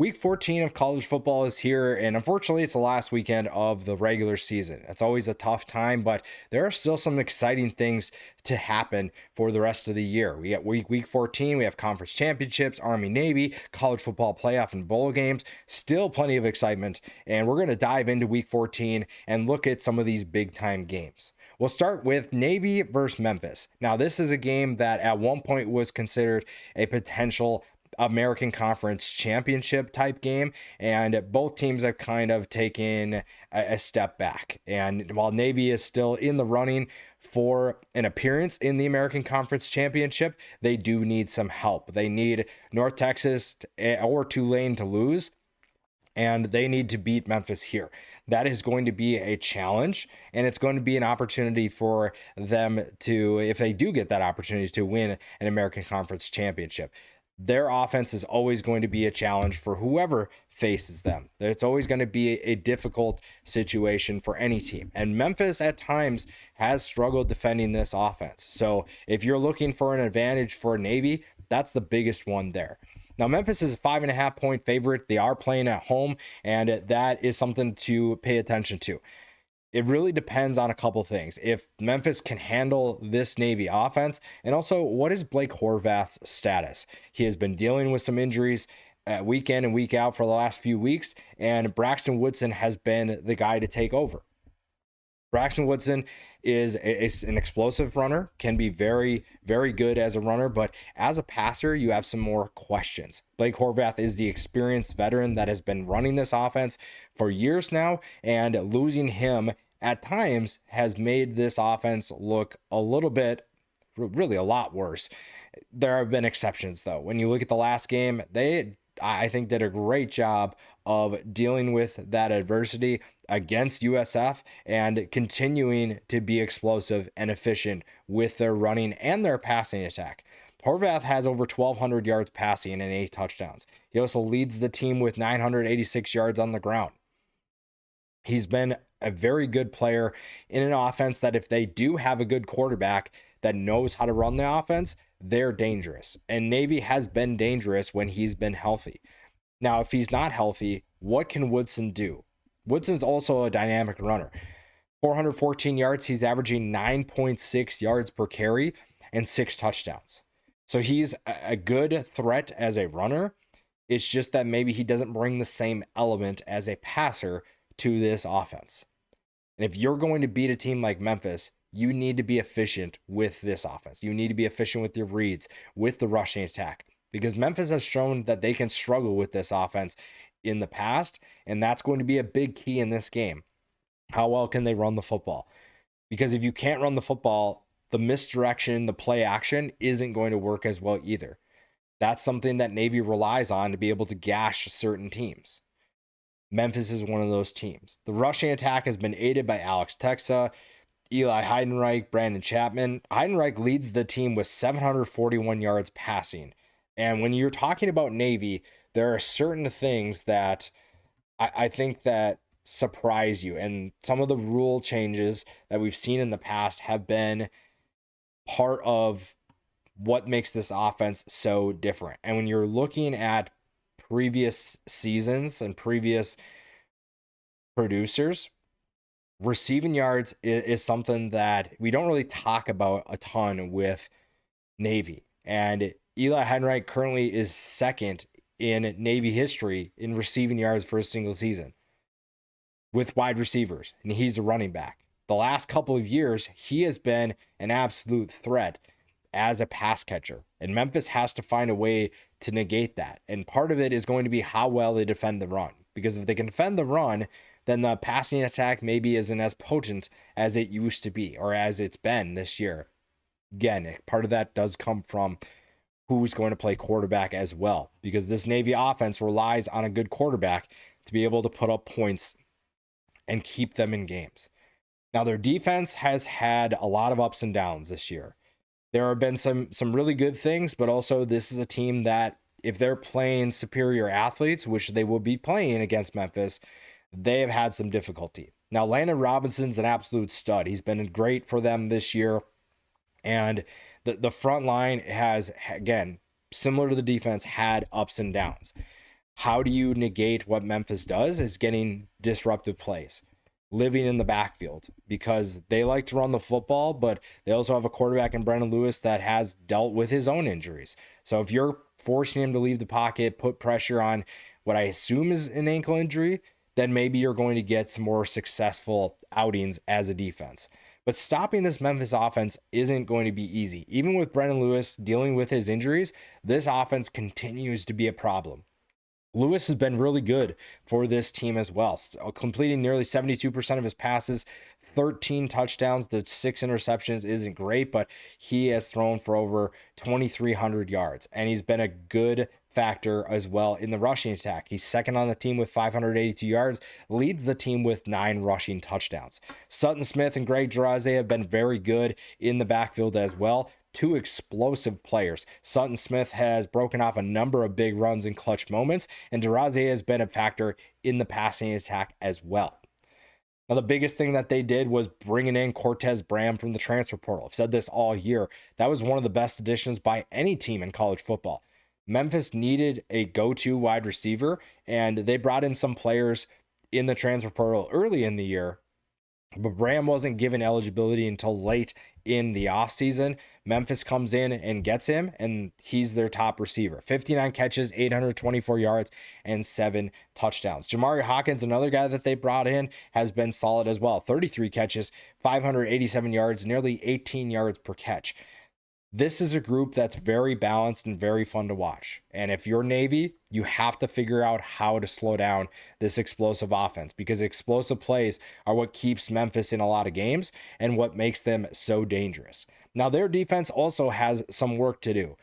Week 14 of college football is here, and unfortunately, it's the last weekend of the regular season. It's always a tough time, but there are still some exciting things to happen for the rest of the year. We got week 14, we have conference championships, Army-Navy, college football playoff, and bowl games. Still plenty of excitement, and we're going to dive into week 14 and look at some of these big-time games. We'll start with Navy versus Memphis. Now, this is a game that at one point was considered a potential American Conference Championship type game, and both teams have kind of taken a step back. And while Navy is still in the running for an appearance in the American Conference Championship, they do need some help. They need North Texas or Tulane to lose, and they need to beat Memphis here. That is going to be a challenge, and it's going to be an opportunity for them to, if they do get that opportunity, to win an American Conference Championship. Their offense is always going to be a challenge for whoever faces them. It's always going to be a difficult situation for any team. And Memphis at times has struggled defending this offense. So if you're looking for an advantage for Navy, that's the biggest one there. Now, Memphis is a 5.5 point favorite. They are playing at home, and that is something to pay attention to. It really depends on a couple things. If Memphis can handle this Navy offense, and also what is Blake Horvath's status? He has been dealing with some injuries week in and week out for the last few weeks, and Braxton Woodson has been the guy to take over. Braxton Woodson is an explosive runner, can be very, very good as a runner, but as a passer, you have some more questions. Blake Horvath is the experienced veteran that has been running this offense for years now, and losing him at times has made this offense look a little bit, really a lot worse. There have been exceptions, though. When you look at the last game, I think did a great job of dealing with that adversity against USF and continuing to be explosive and efficient with their running and their passing attack. Horvath has over 1,200 yards passing and 8 touchdowns. He also leads the team with 986 yards on the ground. He's been a very good player in an offense that if they do have a good quarterback that knows how to run the offense, they're dangerous. And Navy has been dangerous when he's been healthy. Now, if he's not healthy, what can Woodson do? Woodson's also a dynamic runner. 414 yards, he's averaging 9.6 yards per carry and 6 touchdowns. So he's a good threat as a runner. It's just that maybe he doesn't bring the same element as a passer to this offense. And if you're going to beat a team like Memphis, you need to be efficient with this offense. You need to be efficient with your reads, with the rushing attack, because Memphis has shown that they can struggle with this offense in the past, and that's going to be a big key in this game. How well can they run the football? Because if you can't run the football, the misdirection, the play action isn't going to work as well either. That's something that Navy relies on to be able to gash certain teams. Memphis is one of those teams. The rushing attack has been aided by Alex Texa, Eli Heidenreich, Brandon Chapman. Heidenreich leads the team with 741 yards passing. And when you're talking about Navy, there are certain things that I think that surprise you. And some of the rule changes that we've seen in the past have been part of what makes this offense so different. And when you're looking at previous seasons and previous producers, receiving yards is something that we don't really talk about a ton with Navy. And Eli Heidenreich currently is second in Navy history in receiving yards for a single season with wide receivers, and he's a running back. The last couple of years, he has been an absolute threat as a pass catcher, and Memphis has to find a way to negate that. And part of it is going to be how well they defend the run, because if they can defend the run, then the passing attack maybe isn't as potent as it used to be or as it's been this year. Again, part of that does come from who's going to play quarterback as well, because this Navy offense relies on a good quarterback to be able to put up points and keep them in games. Now, their defense has had a lot of ups and downs this year. There have been some really good things, but also this is a team that if they're playing superior athletes, which they will be playing against Memphis, they have had some difficulty. Now, Landon Robinson's an absolute stud. He's been great for them this year. And the front line has, again, similar to the defense, had ups and downs. How do you negate what Memphis does is getting disruptive plays, living in the backfield, because they like to run the football, but they also have a quarterback in Brendan Lewis that has dealt with his own injuries. So if you're forcing him to leave the pocket, put pressure on what I assume is an ankle injury, then maybe you're going to get some more successful outings as a defense. But stopping this Memphis offense isn't going to be easy. Even with Brendan Lewis dealing with his injuries, this offense continues to be a problem. Lewis has been really good for this team as well, completing nearly 72% of his passes, 13 touchdowns. The 6 interceptions isn't great, but he has thrown for over 2,300 yards, and he's been a good factor as well in the rushing attack. He's second on the team with 582 yards, leads the team with 9 rushing touchdowns. Sutton Smith and Greg Duraze have been very good in the backfield as well. 2 explosive players. Sutton Smith has broken off a number of big runs in clutch moments, and Duraze has been a factor in the passing attack as well. Now, the biggest thing that they did was bringing in Cortez Bram from the transfer portal. I've said this all year. That was one of the best additions by any team in college football. Memphis needed a go-to wide receiver, and they brought in some players in the transfer portal early in the year, but Bram wasn't given eligibility until late in the offseason. Memphis comes in and gets him, and he's their top receiver. 59 catches, 824 yards, and 7 touchdowns. Jamari Hawkins, another guy that they brought in, has been solid as well. 33 catches, 587 yards, nearly 18 yards per catch. This is a group that's very balanced and very fun to watch. And if you're Navy, you have to figure out how to slow down this explosive offense, because explosive plays are what keeps Memphis in a lot of games and what makes them so dangerous. Now, their defense also has some work to do.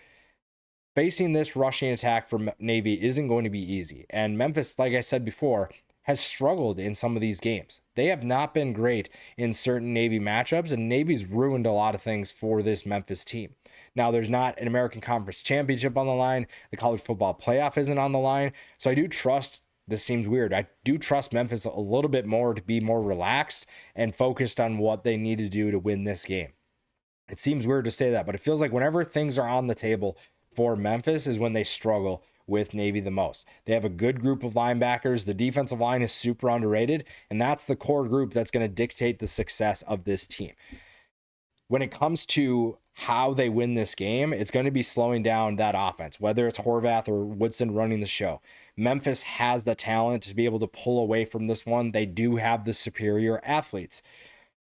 Facing this rushing attack from Navy isn't going to be easy. And Memphis, like I said before, has struggled in some of these games. They have not been great in certain Navy matchups, and Navy's ruined a lot of things for this Memphis team. Now, there's not an American Conference Championship on the line. The college football playoff isn't on the line. So I do trust, this seems weird, I do trust Memphis a little bit more to be more relaxed and focused on what they need to do to win this game. It seems weird to say that, but it feels like whenever things are on the table for Memphis is when they struggle with Navy the most. They have a good group of linebackers. The defensive line is super underrated, and that's the core group that's going to dictate the success of this team. When it comes to how they win this game, it's going to be slowing down that offense, whether it's Horvath or Woodson running the show. Memphis has the talent to be able to pull away from this one. They do have the superior athletes.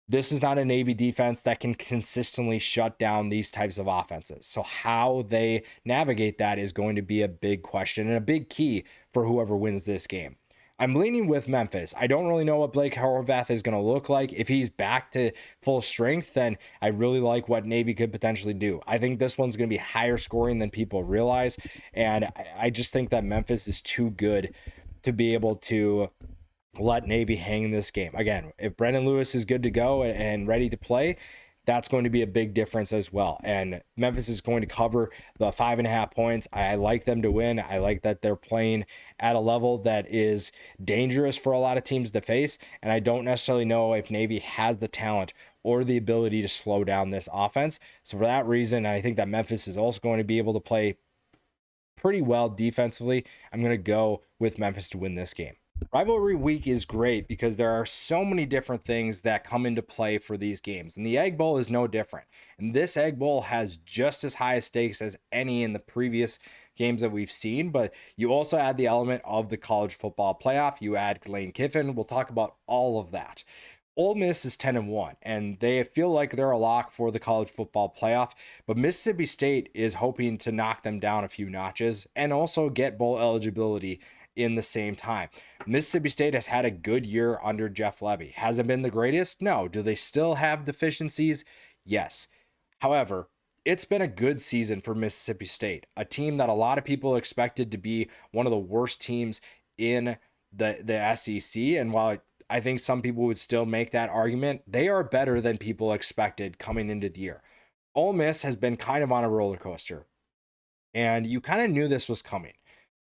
This is not a Navy defense that can consistently shut down these types of offenses. So how they navigate that is going to be a big question and a big key for whoever wins this game. I'm leaning with Memphis. I don't really know what Blake Horvath is going to look like. If he's back to full strength, then I really like what Navy could potentially do. I think this one's going to be higher scoring than people realize. And I just think that Memphis is too good to be able to let Navy hang in this game. Again, if Brendan Lewis is good to go and ready to play, that's going to be a big difference as well. And Memphis is going to cover the 5.5 points. I like them to win. I like that they're playing at a level that is dangerous for a lot of teams to face. And I don't necessarily know if Navy has the talent or the ability to slow down this offense. So for that reason, I think that Memphis is also going to be able to play pretty well defensively. I'm going to go with Memphis to win this game. Rivalry week is great because there are so many different things that come into play for these games, and the Egg Bowl is no different. And this Egg Bowl has just as high stakes as any in the previous games that we've seen, but you also add the element of the college football playoff. You add Lane Kiffin. We'll talk about all of that. Ole Miss is 10-1, and they feel like they're a lock for the college football playoff, but Mississippi State is hoping to knock them down a few notches and also get bowl eligibility in the same time. Mississippi State has had a good year under Jeff Levy. Hasn't been the greatest? No. Do they still have deficiencies? Yes. However, it's been a good season for Mississippi State, a team that a lot of people expected to be one of the worst teams in the SEC. And while I think some people would still make that argument, they are better than people expected coming into the year. Ole Miss has been kind of on a roller coaster, and you kind of knew this was coming.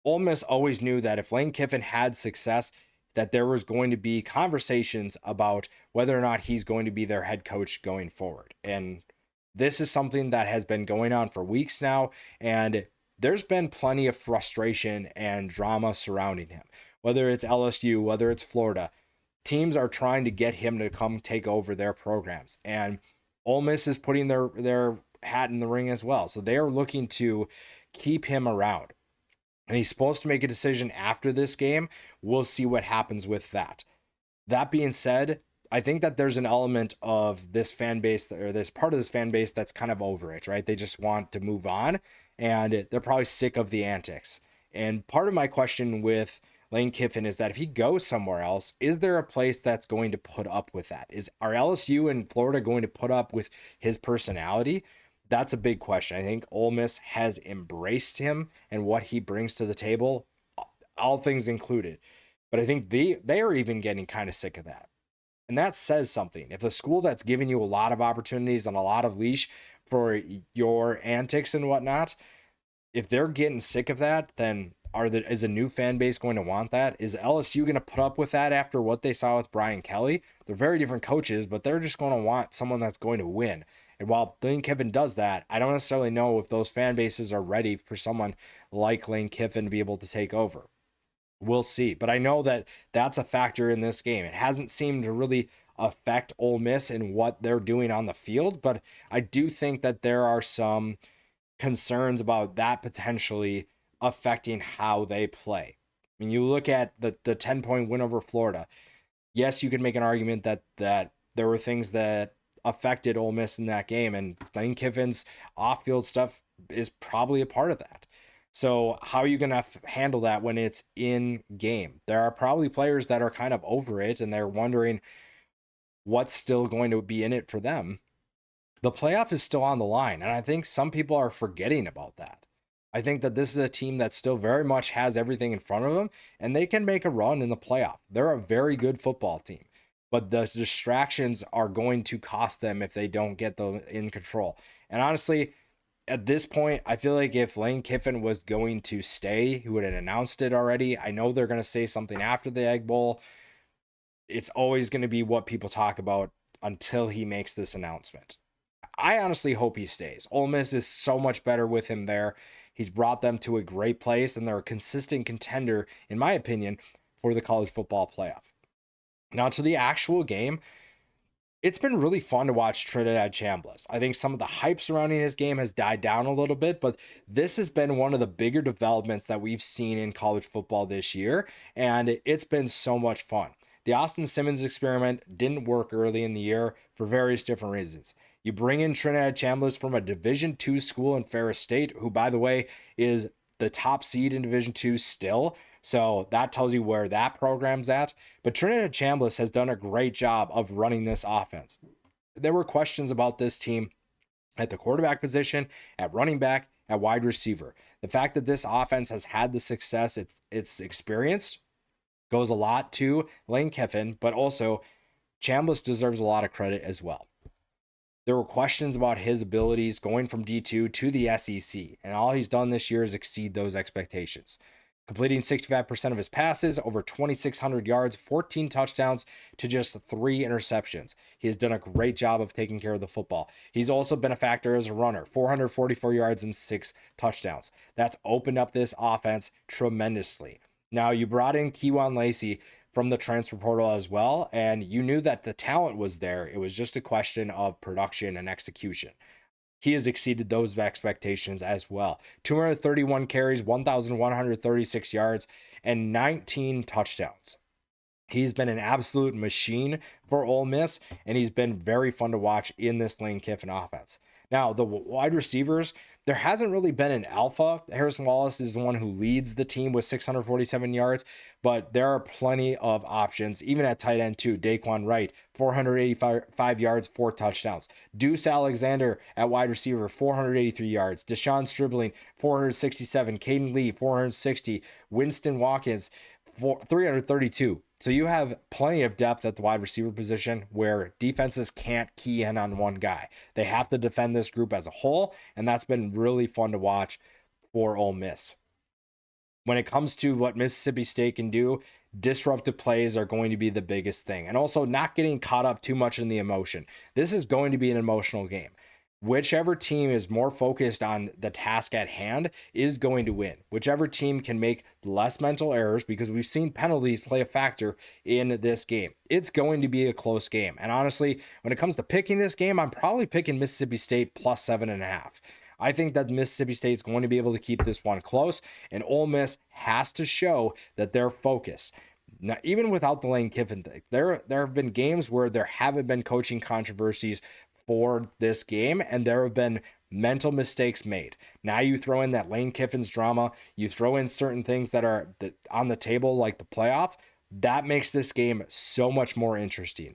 Ole Miss always knew that if Lane Kiffin had success, that there was going to be conversations about whether or not he's going to be their head coach going forward. And this is something that has been going on for weeks now, and there's been plenty of frustration and drama surrounding him. Whether it's LSU, whether it's Florida, teams are trying to get him to come take over their programs. And Ole Miss is putting their hat in the ring as well. So they are looking to keep him around. And he's supposed to make a decision after this game. We'll see what happens with that. That being said, I think that there's an element of this fan base, or this part of this fan base, that's kind of over it, right? They just want to move on, and they're probably sick of the antics. And part of my question with Lane Kiffin is that if he goes somewhere else, is there a place that's going to put up with that? Are LSU and Florida going to put up with his personality? That's a big question. I think Ole Miss has embraced him and what he brings to the table, all things included. But I think they are even getting kind of sick of that. And that says something. If a school that's giving you a lot of opportunities and a lot of leash for your antics and whatnot, if they're getting sick of that, then is a new fan base going to want that? Is LSU going to put up with that after what they saw with Brian Kelly? They're very different coaches, but they're just going to want someone that's going to win. And while Lane Kiffin does that, I don't necessarily know if those fan bases are ready for someone like Lane Kiffin to be able to take over. We'll see. But I know that that's a factor in this game. It hasn't seemed to really affect Ole Miss and what they're doing on the field, but I do think that there are some concerns about that potentially affecting how they play. I mean, you look at the 10-point win over Florida. Yes, you could make an argument that there were things that affected Ole Miss in that game, and Lane Kiffin's off-field stuff is probably a part of that. So how are you going to handle that when it's in game? There are probably players that are kind of over it, and they're wondering what's still going to be in it for them. The playoff is still on the line, and I think some people are forgetting about that. I think that this is a team that still very much has everything in front of them, and they can make a run in the playoff. They're a very good football team, but the distractions are going to cost them if they don't get them in control. And honestly, at this point, I feel like if Lane Kiffin was going to stay, he would have announced it already. I know they're going to say something after the Egg Bowl. It's always going to be what people talk about until he makes this announcement. I honestly hope he stays. Ole Miss is so much better with him there. He's brought them to a great place, and they're a consistent contender, in my opinion, for the college football playoff. Now to the actual game. It's been really fun to watch Trinidad Chambliss. I think some of the hype surrounding his game has died down a little bit, but this has been one of the bigger developments that we've seen in college football this year, and it's been so much fun. The Austin Simmons experiment didn't work early in the year for various different reasons. You bring in Trinidad Chambliss from a Division II school in Ferris State, who, by the way, is the top seed in Division II still. So that tells you where that program's at. But Trinidad Chambliss has done a great job of running this offense. There were questions about this team at the quarterback position, at running back, at wide receiver. The fact that this offense has had the success it's experienced goes a lot to Lane Kiffin, but also Chambliss deserves a lot of credit as well. There were questions about his abilities going from D2 to the SEC, and all he's done this year is exceed those expectations. Completing 65% of his passes, over 2,600 yards, 14 touchdowns to just 3 interceptions. He has done a great job of taking care of the football. He's also been a factor as a runner, 444 yards and 6 touchdowns. That's opened up this offense tremendously. Now, you brought in Kewan Lacey from the transfer portal as well, and you knew that the talent was there. It was just a question of production and execution. He has exceeded those expectations as well. 231 carries, 1,136 yards, and 19 touchdowns. He's been an absolute machine for Ole Miss, and he's been very fun to watch in this Lane Kiffin offense. Now, the wide receivers, there hasn't really been an alpha. Harrison Wallace is the one who leads the team with 647 yards, but there are plenty of options, even at tight end too. Daquan Wright, 485 yards, 4 touchdowns. Deuce Alexander at wide receiver, 483 yards. Deshaun Stribling, 467. Caden Lee, 460. Winston Watkins, 332. So you have plenty of depth at the wide receiver position where defenses can't key in on one guy. They have to defend this group as a whole, and that's been really fun to watch for Ole Miss. When it comes to what Mississippi State can do, disruptive plays are going to be the biggest thing. And also not getting caught up too much in the emotion. This is going to be an emotional game. whichever team is more focused on the task at hand is going to win. Whichever team can make less mental errors, because we've seen penalties play a factor in this game. It's going to be a close game. And honestly, when it comes to picking this game, I'm probably picking Mississippi State plus 7.5. I think that Mississippi State is going to be able to keep this one close, and Ole Miss has to show that they're focused. Now, even without the Lane Kiffin thing, there have been games where there haven't been coaching controversies for this game, and there have been mental mistakes made. Now you throw in that Lane Kiffin's drama, you throw in certain things that are on the table, like the playoff, that makes this game so much more interesting.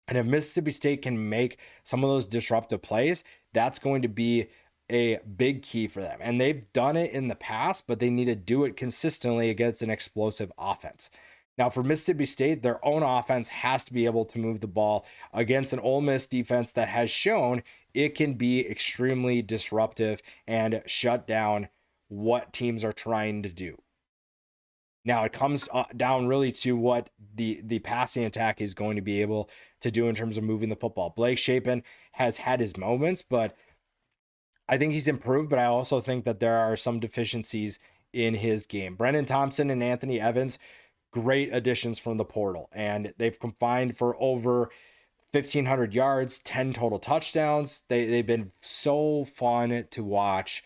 And if Mississippi State can make some of those disruptive plays, that's going to be a big key for them. And they've done it in the past, but they need to do it consistently against an explosive offense. Now, for Mississippi State, their own offense has to be able to move the ball against an Ole Miss defense that has shown it can be extremely disruptive and shut down what teams are trying to do. Now, it comes down really to what the passing attack is going to be able to do in terms of moving the football. Blake Shapen has had his moments, but I think he's improved, but I also think that there are some deficiencies in his game. Brennan Thompson and Anthony Evans, great additions from the portal, and they've combined for over 1,500 yards, 10 total touchdowns. They've been so fun to watch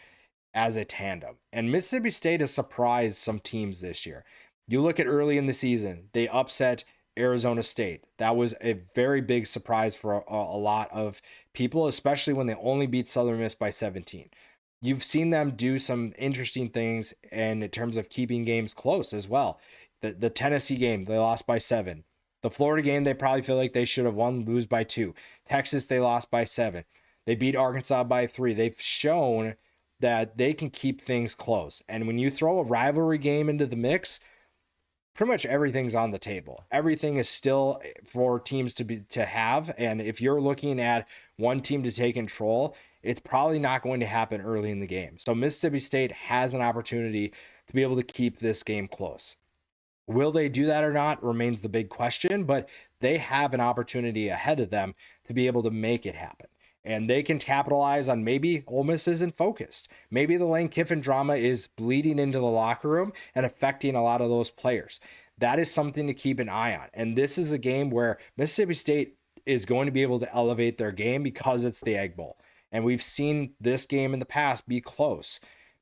as a tandem. And Mississippi State has surprised some teams this year. You look at early in the season, they upset Arizona State. That was a very big surprise for a lot of people, especially when they only beat Southern Miss by 17. You've seen them do some interesting things in terms of keeping games close as well. The Tennessee game, they lost by 7. The Florida game, they probably feel like they should have won, lose by 2. Texas, they lost by 7. They beat Arkansas by 3. They've shown that they can keep things close. And when you throw a rivalry game into the mix, pretty much everything's on the table. Everything is still for teams to have. And if you're looking at one team to take control, it's probably not going to happen early in the game. So Mississippi State has an opportunity to be able to keep this game close. Will they do that or not remains the big question, but they have an opportunity ahead of them to be able to make it happen. And they can capitalize on maybe Ole Miss isn't focused. Maybe the Lane Kiffin drama is bleeding into the locker room and affecting a lot of those players. That is something to keep an eye on. And this is a game where Mississippi State is going to be able to elevate their game because it's the Egg Bowl. And we've seen this game in the past be close.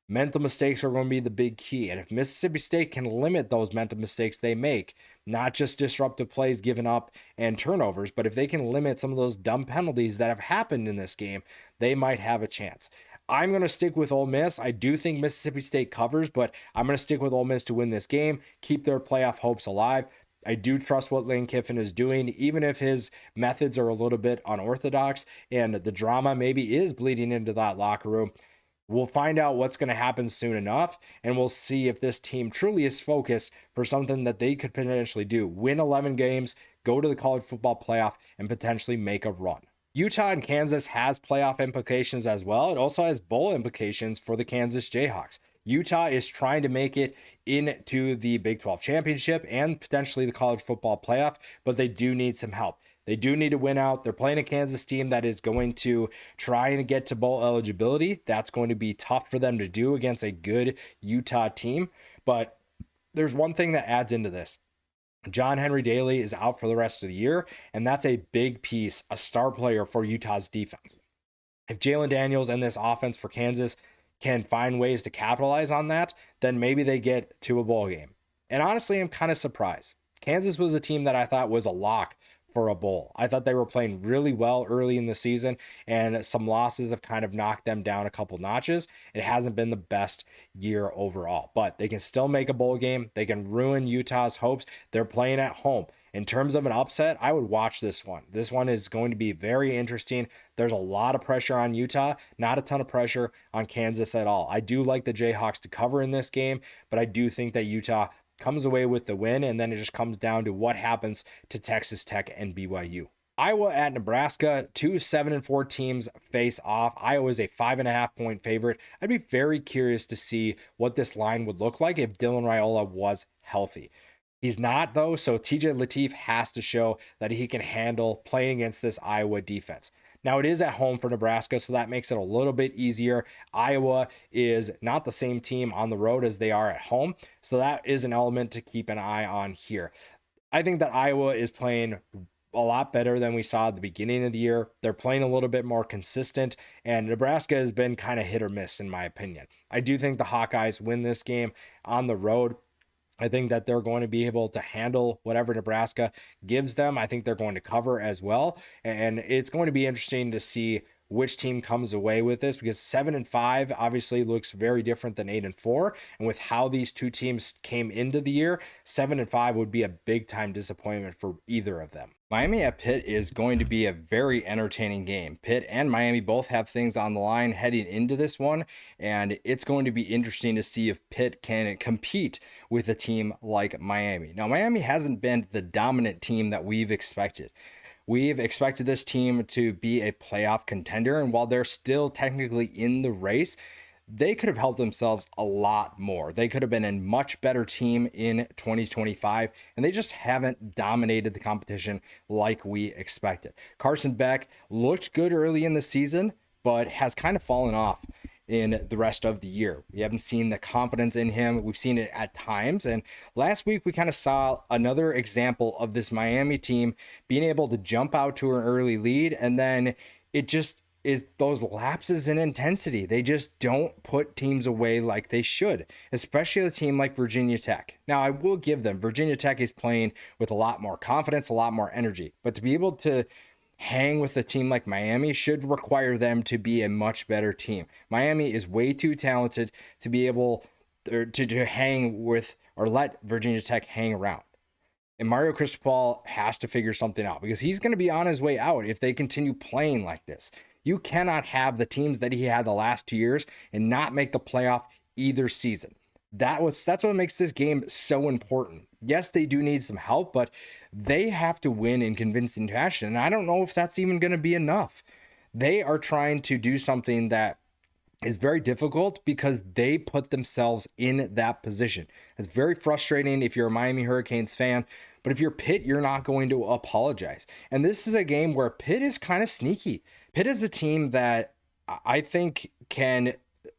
Mental mistakes are going to be the big key. And if Mississippi State can limit those mental mistakes they make, not just disruptive plays given up and turnovers, but if they can limit some of those dumb penalties that have happened in this game, they might have a chance. I'm going to stick with Ole Miss. I do think Mississippi State covers, but I'm going to stick with Ole Miss to win this game, keep their playoff hopes alive. I do trust what Lane Kiffin is doing, even if his methods are a little bit unorthodox and the drama maybe is bleeding into that locker room. We'll find out what's going to happen soon enough, and we'll see if this team truly is focused for something that they could potentially do. Win 11 games, go to the college football playoff, and potentially make a run. Utah and Kansas has playoff implications as well. It also has bowl implications for the Kansas Jayhawks. Utah is trying to make it into the Big 12 championship and potentially the college football playoff, but they do need some help. They do need to win out. They're playing a Kansas team that is going to try and get to bowl eligibility. That's going to be tough for them to do against a good Utah team. But there's one thing that adds into this. John Henry Daly is out for the rest of the year, and that's a big piece, a star player for Utah's defense. If Jalen Daniels and this offense for Kansas can find ways to capitalize on that, then maybe they get to a bowl game. And honestly, I'm kind of surprised. Kansas was a team that I thought was a lock for a bowl. I thought they were playing really well early in the season, and some losses have kind of knocked them down a couple notches. It hasn't been the best year overall, but they can still make a bowl game. They can ruin Utah's hopes. They're playing at home. In terms of an upset, I would watch this one. This one is going to be very interesting. There's a lot of pressure on Utah, not a ton of pressure on Kansas at all. I do like the Jayhawks to cover in this game, but I do think that Utah comes away with the win, and then it just comes down to what happens to Texas Tech and BYU. Iowa at Nebraska, 2 7-4 teams face off. Iowa is a 5.5 point favorite. I'd be very curious to see what this line would look like if Dylan Raiola was healthy. He's not, though, so TJ Lateef has to show that he can handle playing against this Iowa defense. Now, it is at home for Nebraska, so that makes it a little bit easier. Iowa is not the same team on the road as they are at home, so that is an element to keep an eye on here. I think that Iowa is playing a lot better than we saw at the beginning of the year. They're playing a little bit more consistent, and Nebraska has been kind of hit or miss, in my opinion. I do think the Hawkeyes win this game on the road. I think that they're going to be able to handle whatever Nebraska gives them. I think they're going to cover as well. And it's going to be interesting to see which team comes away with this, because 7-5 obviously looks very different than 8-4. And with how these two teams came into the year, 7-5 would be a big time disappointment for either of them. Miami at Pitt is going to be a very entertaining game. Pitt and Miami both have things on the line heading into this one, and it's going to be interesting to see if Pitt can compete with a team like Miami. Now, Miami hasn't been the dominant team that we've expected. We've expected this team to be a playoff contender, and while they're still technically in the race, they could have helped themselves a lot more. They could have been a much better team in 2025, and they just haven't dominated the competition like we expected. Carson Beck looked good early in the season, but has kind of fallen off in the rest of the year. We haven't seen the confidence in him. We've seen it at times. And last week, we kind of saw another example of this Miami team being able to jump out to an early lead, and then it just is those lapses in intensity. They just don't put teams away like they should, especially a team like Virginia Tech. Now, I will give them, Virginia Tech is playing with a lot more confidence, a lot more energy, but to be able to hang with a team like Miami should require them to be a much better team. Miami is way too talented to be able to hang with or let Virginia Tech hang around. And Mario Cristobal has to figure something out, because he's going to be on his way out if they continue playing like this. You cannot have the teams that he had the last 2 years and not make the playoff either season. That's what makes this game so important. Yes, they do need some help, but they have to win in convincing fashion. And I don't know if that's even going to be enough. They are trying to do something that is very difficult because they put themselves in that position. It's very frustrating if you're a Miami Hurricanes fan, but if you're Pitt, you're not going to apologize. And this is a game where Pitt is kind of sneaky. Pitt is a team that I think can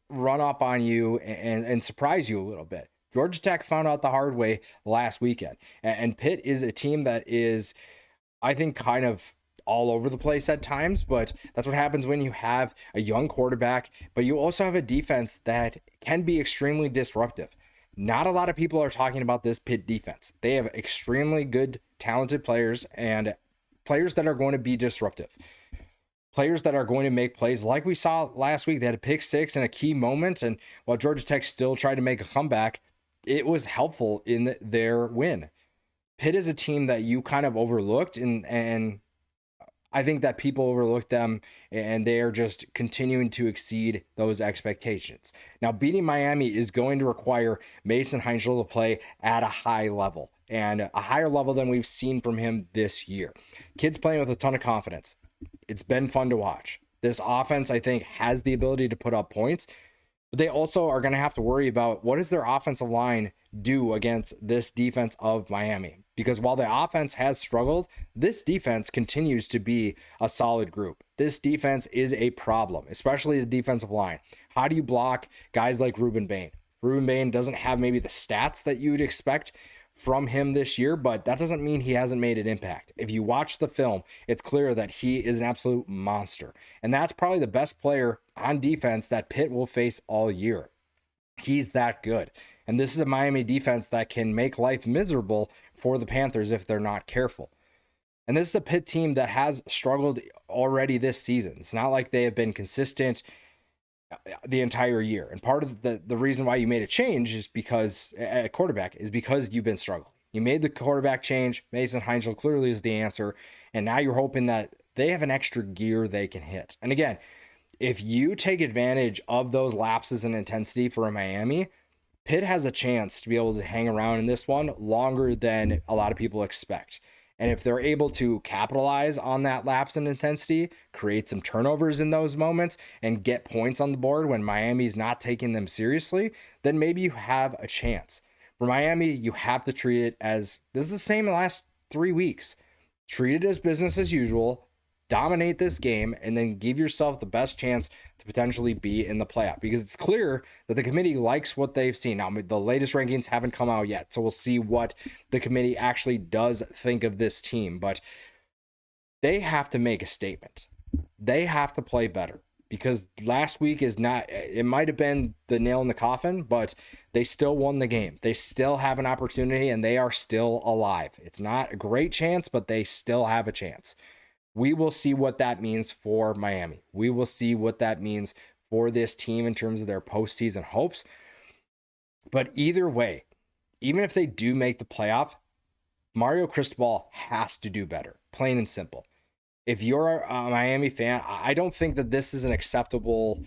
run up on you and surprise you a little bit. Georgia Tech found out the hard way last weekend. And Pitt is a team that is, I think, kind of all over the place at times, but that's what happens when you have a young quarterback, but you also have a defense that can be extremely disruptive. Not a lot of people are talking about this Pitt defense. They have extremely good, talented players and players that are going to be disruptive. Players that are going to make plays like we saw last week. They had a pick six in a key moment, and while Georgia Tech still tried to make a comeback, it was helpful in their win. Pitt is a team that you kind of overlooked, and I think that people overlooked them, and they are just continuing to exceed those expectations. Now, beating Miami is going to require Mason Heinzel to play at a high level, and a higher level than we've seen from him this year. Kid's playing with a ton of confidence. It's been fun to watch. This offense, I think, has the ability to put up points, but they also are going to have to worry about what does their offensive line do against this defense of Miami. Because while the offense has struggled, this defense continues to be a solid group. This defense is a problem, especially the defensive line. How do you block guys like Ruben Bain? Ruben Bain doesn't have maybe the stats that you would expect from him this year, but that doesn't mean he hasn't made an impact. If you watch the film, it's clear that he is an absolute monster. And that's probably the best player on defense that Pitt will face all year. He's that good. And this is a Miami defense that can make life miserable for the Panthers if they're not careful. And this is a Pitt team that has struggled already this season. It's not like they have been consistent the entire year. And part of the reason why you made a change is because at quarterback is because you've been struggling. You made the quarterback change. Mason Heinzel clearly is the answer. And now you're hoping that they have an extra gear they can hit. And again, if you take advantage of those lapses in intensity for Miami, Pitt has a chance to be able to hang around in this one longer than a lot of people expect. And if they're able to capitalize on that lapse in intensity, create some turnovers in those moments, and get points on the board when Miami's not taking them seriously, then maybe you have a chance. For Miami, you have to treat it as, this is the same in the last 3 weeks. Treat it as business as usual. dominate this game, and then give yourself the best chance to potentially be in the playoff, because it's clear that the committee likes what they've seen. Now, the latest rankings haven't come out yet, so we'll see what the committee actually does think of this team, but they have to make a statement. They have to play better, because last week is not, it might have been the nail in the coffin, but they still won the game. They still have an opportunity, and they are still alive. It's not a great chance, but they still have a chance. We will see what that means for Miami. We will see what that means for this team in terms of their postseason hopes. But either way, even if they do make the playoff, Mario Cristobal has to do better, plain and simple. If you're a Miami fan, I don't think that this is an acceptable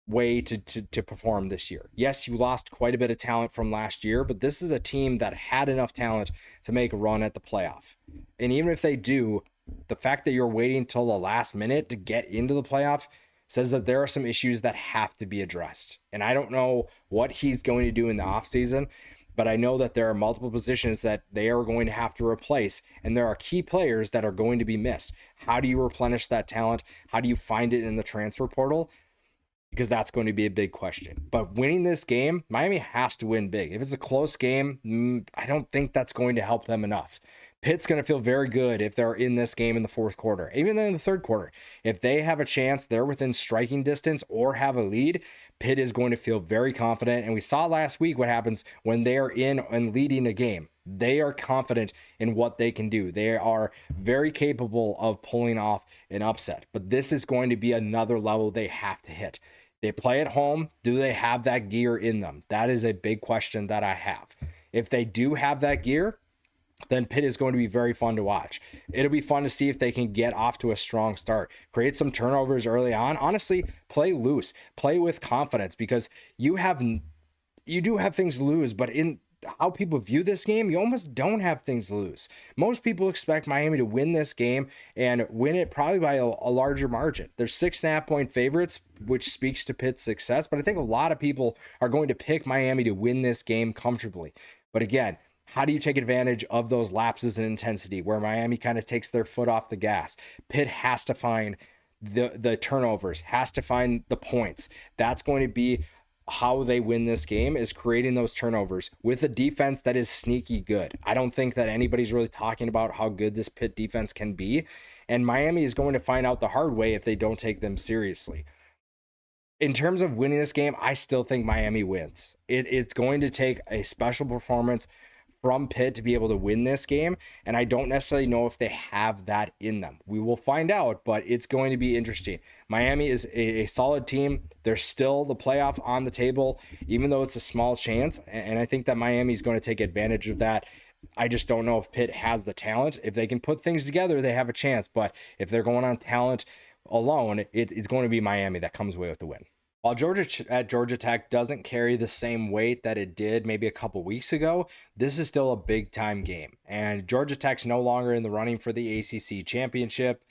way to perform this year. Yes, you lost quite a bit of talent from last year, but this is a team that had enough talent to make a run at the playoff. And even if they do, the fact that you're waiting until the last minute to get into the playoff says that there are some issues that have to be addressed. And I don't know what he's going to do in the offseason, but I know that there are multiple positions that they are going to have to replace, and there are key players that are going to be missed. How do you replenish that talent? How do you find it in the transfer portal? Because that's going to be a big question. But winning this game, Miami has to win big. If it's a close game, I don't think that's going to help them enough. Pitt's going to feel very good if they're in this game in the fourth quarter, even in the third quarter. If they have a chance, they're within striking distance or have a lead, Pitt is going to feel very confident. And we saw last week what happens when they are in and leading a game. They are confident in what they can do. They are very capable of pulling off an upset. But this is going to be another level they have to hit. They play at home. Do they have that gear in them? That is a big question that I have. If they do have that gear, then Pitt is going to be very fun to watch. It'll be fun to see if they can get off to a strong start, create some turnovers early on. Honestly, play loose, play with confidence, because you do have things to lose, but in how people view this game, you almost don't have things to lose. Most people expect Miami to win this game and win it probably by a larger margin. They're 6.5 point favorites, which speaks to Pitt's success, but I think a lot of people are going to pick Miami to win this game comfortably. But again, how do you take advantage of those lapses in intensity where Miami kind of takes their foot off the gas? Pitt has to find the turnovers, has to find the points. That's going to be how they win this game, is creating those turnovers with a defense that is sneaky good. I don't think that anybody's really talking about how good this Pitt defense can be. And Miami is going to find out the hard way if they don't take them seriously. In terms of winning this game, I still think Miami wins. It's going to take a special performance from Pitt to be able to win this game, and I don't necessarily know if they have that in them. We will find out, but it's going to be interesting. Miami is a solid team. There's still the playoff on the table, even though it's a small chance, and I think that Miami is going to take advantage of that. I just don't know if Pitt has the talent. If they can put things together, they have a chance, but if they're going on talent alone, it's going to be Miami that comes away with the win. While Georgia at Georgia Tech doesn't carry the same weight that it did maybe a couple weeks ago, this is still a big time game. And Georgia Tech's no longer in the running for the ACC championship,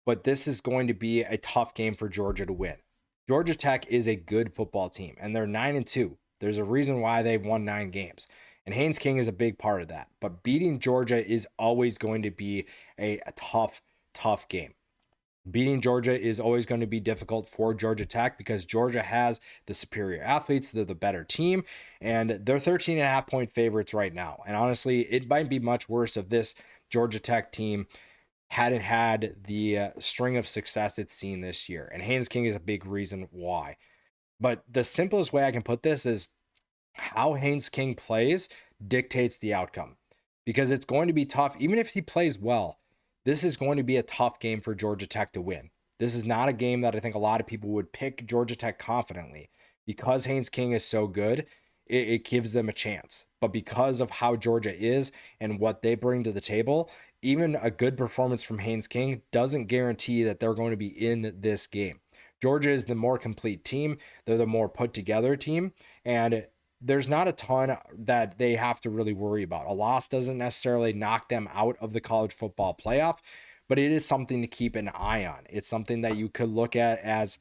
but this is going to be a tough game for Georgia to win. Georgia Tech is a good football team, and they're 9-2. There's a reason why they've won 9 games. And Haynes King is a big part of that. But beating Georgia is always going to be a tough game. Beating Georgia is always going to be difficult for Georgia Tech because Georgia has the superior athletes. They're the better team, and they're 13.5 point favorites right now. And honestly, it might be much worse if this Georgia Tech team hadn't had the string of success it's seen this year. And Haynes King is a big reason why. But the simplest way I can put this is how Haynes King plays dictates the outcome, because it's going to be tough. Even if he plays well, this is going to be a tough game for Georgia Tech to win. This is not a game that I think a lot of people would pick Georgia Tech confidently. Because Haynes King is so good, it gives them a chance. But because of how Georgia is and what they bring to the table, even a good performance from Haynes King doesn't guarantee that they're going to be in this game. Georgia is the more complete team. They're the more put together team. And there's not a ton that they have to really worry about. A loss doesn't necessarily knock them out of the college football playoff, but it is something to keep an eye on. It's something that you could look at as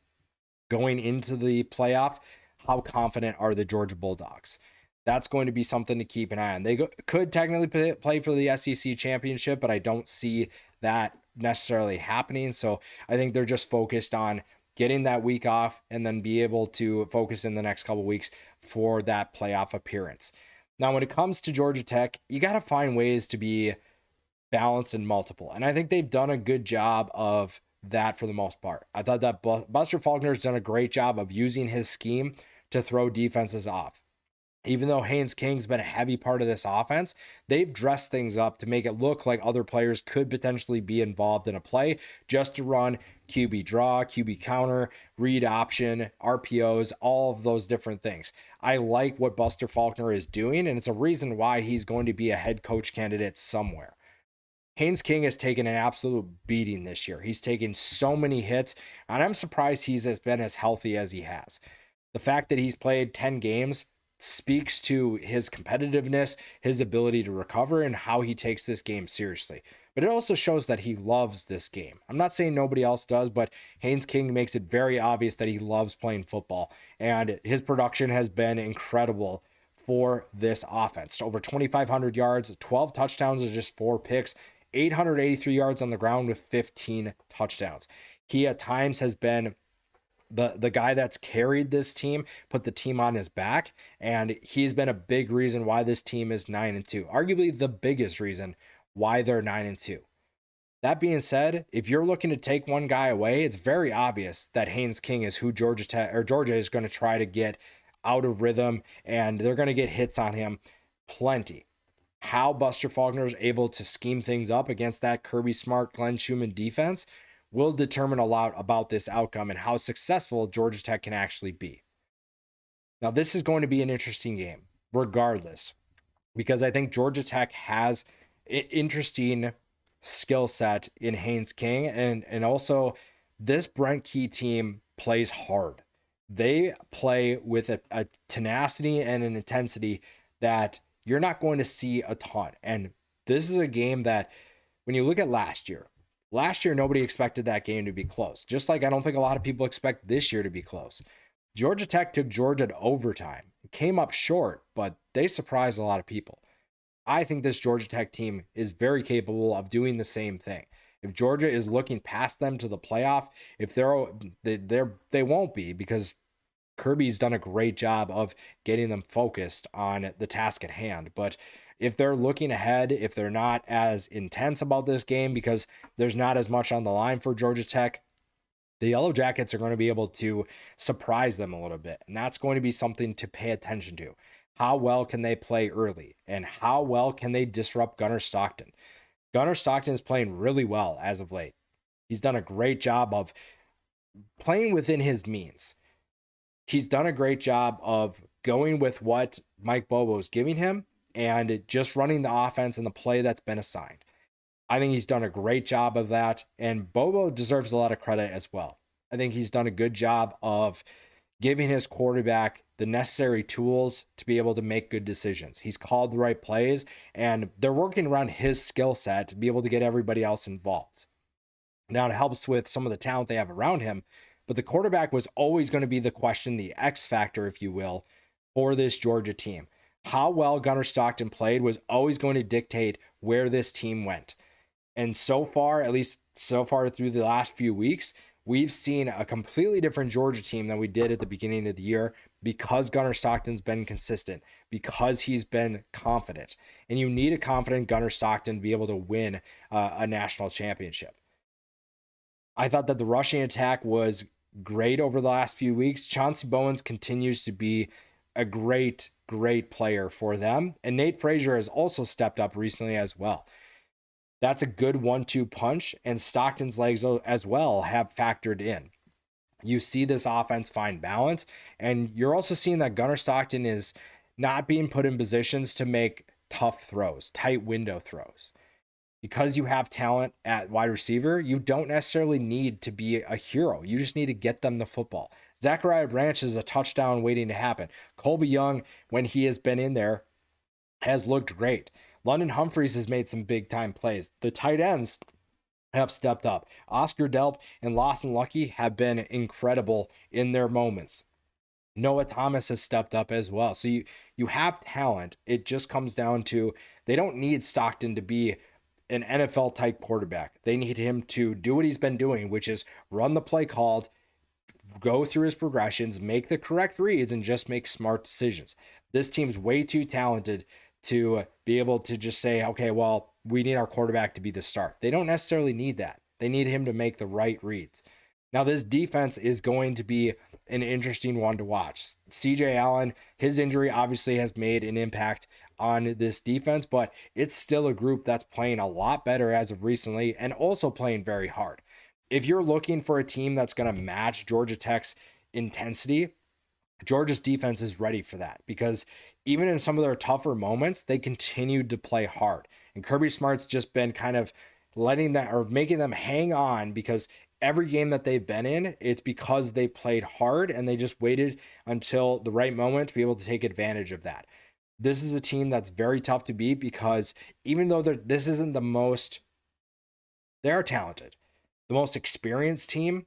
going into the playoff. How confident are the Georgia Bulldogs? That's going to be something to keep an eye on. They could technically play for the SEC championship, but I don't see that necessarily happening. So I think they're just focused on getting that week off and then be able to focus in the next couple weeks for that playoff appearance. Now, when it comes to Georgia Tech, you got to find ways to be balanced and multiple. And I think they've done a good job of that for the most part. I thought that Buster Faulkner's done a great job of using his scheme to throw defenses off. Even though Haynes King's been a heavy part of this offense, they've dressed things up to make it look like other players could potentially be involved in a play just to run QB draw, QB counter, read option, RPOs, all of those different things. I like what Buster Faulkner is doing, and it's a reason why he's going to be a head coach candidate somewhere. Haynes King has taken an absolute beating this year. He's taken so many hits, and I'm surprised he's been as healthy as he has. The fact that he's played 10 games speaks to his competitiveness, his ability to recover, and how he takes this game seriously. But it also shows that he loves this game. I'm not saying nobody else does, but Haynes King makes it very obvious that he loves playing football, and his production has been incredible for this offense. Over 2,500 yards, 12 touchdowns, and just 4 picks, 883 yards on the ground with 15 touchdowns. He at times has been the guy that's carried this team, put the team on his back, and he's been a big reason why this team is 9-2. Arguably the biggest reason why they're 9-2. That being said, if you're looking to take one guy away, it's very obvious that Haynes King is who Georgia is going to try to get out of rhythm, and they're going to get hits on him plenty. How Buster Faulkner is able to scheme things up against that Kirby Smart, Glenn Schumann defense will determine a lot about this outcome and how successful Georgia Tech can actually be. Now, this is going to be an interesting game, regardless, because I think Georgia Tech has an interesting skill set in Haynes King, and also this Brent Key team plays hard. They play with a tenacity and an intensity that you're not going to see a ton. And this is a game that, when you look at last year, nobody expected that game to be close. Just like I don't think a lot of people expect this year to be close. Georgia Tech took Georgia to overtime. It came up short, but they surprised a lot of people. I think this Georgia Tech team is very capable of doing the same thing. If Georgia is looking past them to the playoff, if they won't be, because Kirby's done a great job of getting them focused on the task at hand. But if they're looking ahead, if they're not as intense about this game because there's not as much on the line for Georgia Tech, the Yellow Jackets are going to be able to surprise them a little bit. And that's going to be something to pay attention to. How well can they play early? And how well can they disrupt Gunnar Stockton? Gunnar Stockton is playing really well as of late. He's done a great job of playing within his means. He's done a great job of going with what Mike Bobo is giving him and just running the offense and the play that's been assigned. I think he's done a great job of that, and Bobo deserves a lot of credit as well. I think he's done a good job of giving his quarterback the necessary tools to be able to make good decisions. He's called the right plays, and they're working around his skill set to be able to get everybody else involved. Now, it helps with some of the talent they have around him, but the quarterback was always going to be the question, the X factor, if you will, for this Georgia team. How well Gunnar Stockton played was always going to dictate where this team went. And so far, at least so far through the last few weeks, we've seen a completely different Georgia team than we did at the beginning of the year because Gunnar Stockton's been consistent, because he's been confident. And you need a confident Gunnar Stockton to be able to win a national championship. I thought that the rushing attack was great over the last few weeks. Chauncey Bowens continues to be a great player for them. And Nate Frazier has also stepped up recently as well. That's a good 1-2 punch, and Stockton's legs as well have factored in. You see this offense find balance, and you're also seeing that Gunnar Stockton is not being put in positions to make tough throws, tight window throws. Because you have talent at wide receiver, you don't necessarily need to be a hero. You just need to get them the football. Zachariah Branch is a touchdown waiting to happen. Colby Young, when he has been in there, has looked great. London Humphreys has made some big time plays. The tight ends have stepped up. Oscar Delp and Lawson Lucky have been incredible in their moments. Noah Thomas has stepped up as well. So you have talent. It just comes down to they don't need Stockton to be an NFL type quarterback. They need him to do what he's been doing, which is run the play called, go through his progressions, make the correct reads, and just make smart decisions. This team's way too talented to be able to just say, okay, well, we need our quarterback to be the start. They don't necessarily need that. They need him to make the right reads. Now, this defense is going to be an interesting one to watch. CJ Allen, his injury obviously has made an impact on this defense, but it's still a group that's playing a lot better as of recently and also playing very hard. If you're looking for a team that's going to match Georgia Tech's intensity, Georgia's defense is ready for that, because even in some of their tougher moments, they continued to play hard. And Kirby Smart's just been kind of letting that, or making them hang on, because every game that they've been in, it's because they played hard and they just waited until the right moment to be able to take advantage of that. This is a team that's very tough to beat, because even though this isn't the most, they're talented, the most experienced team,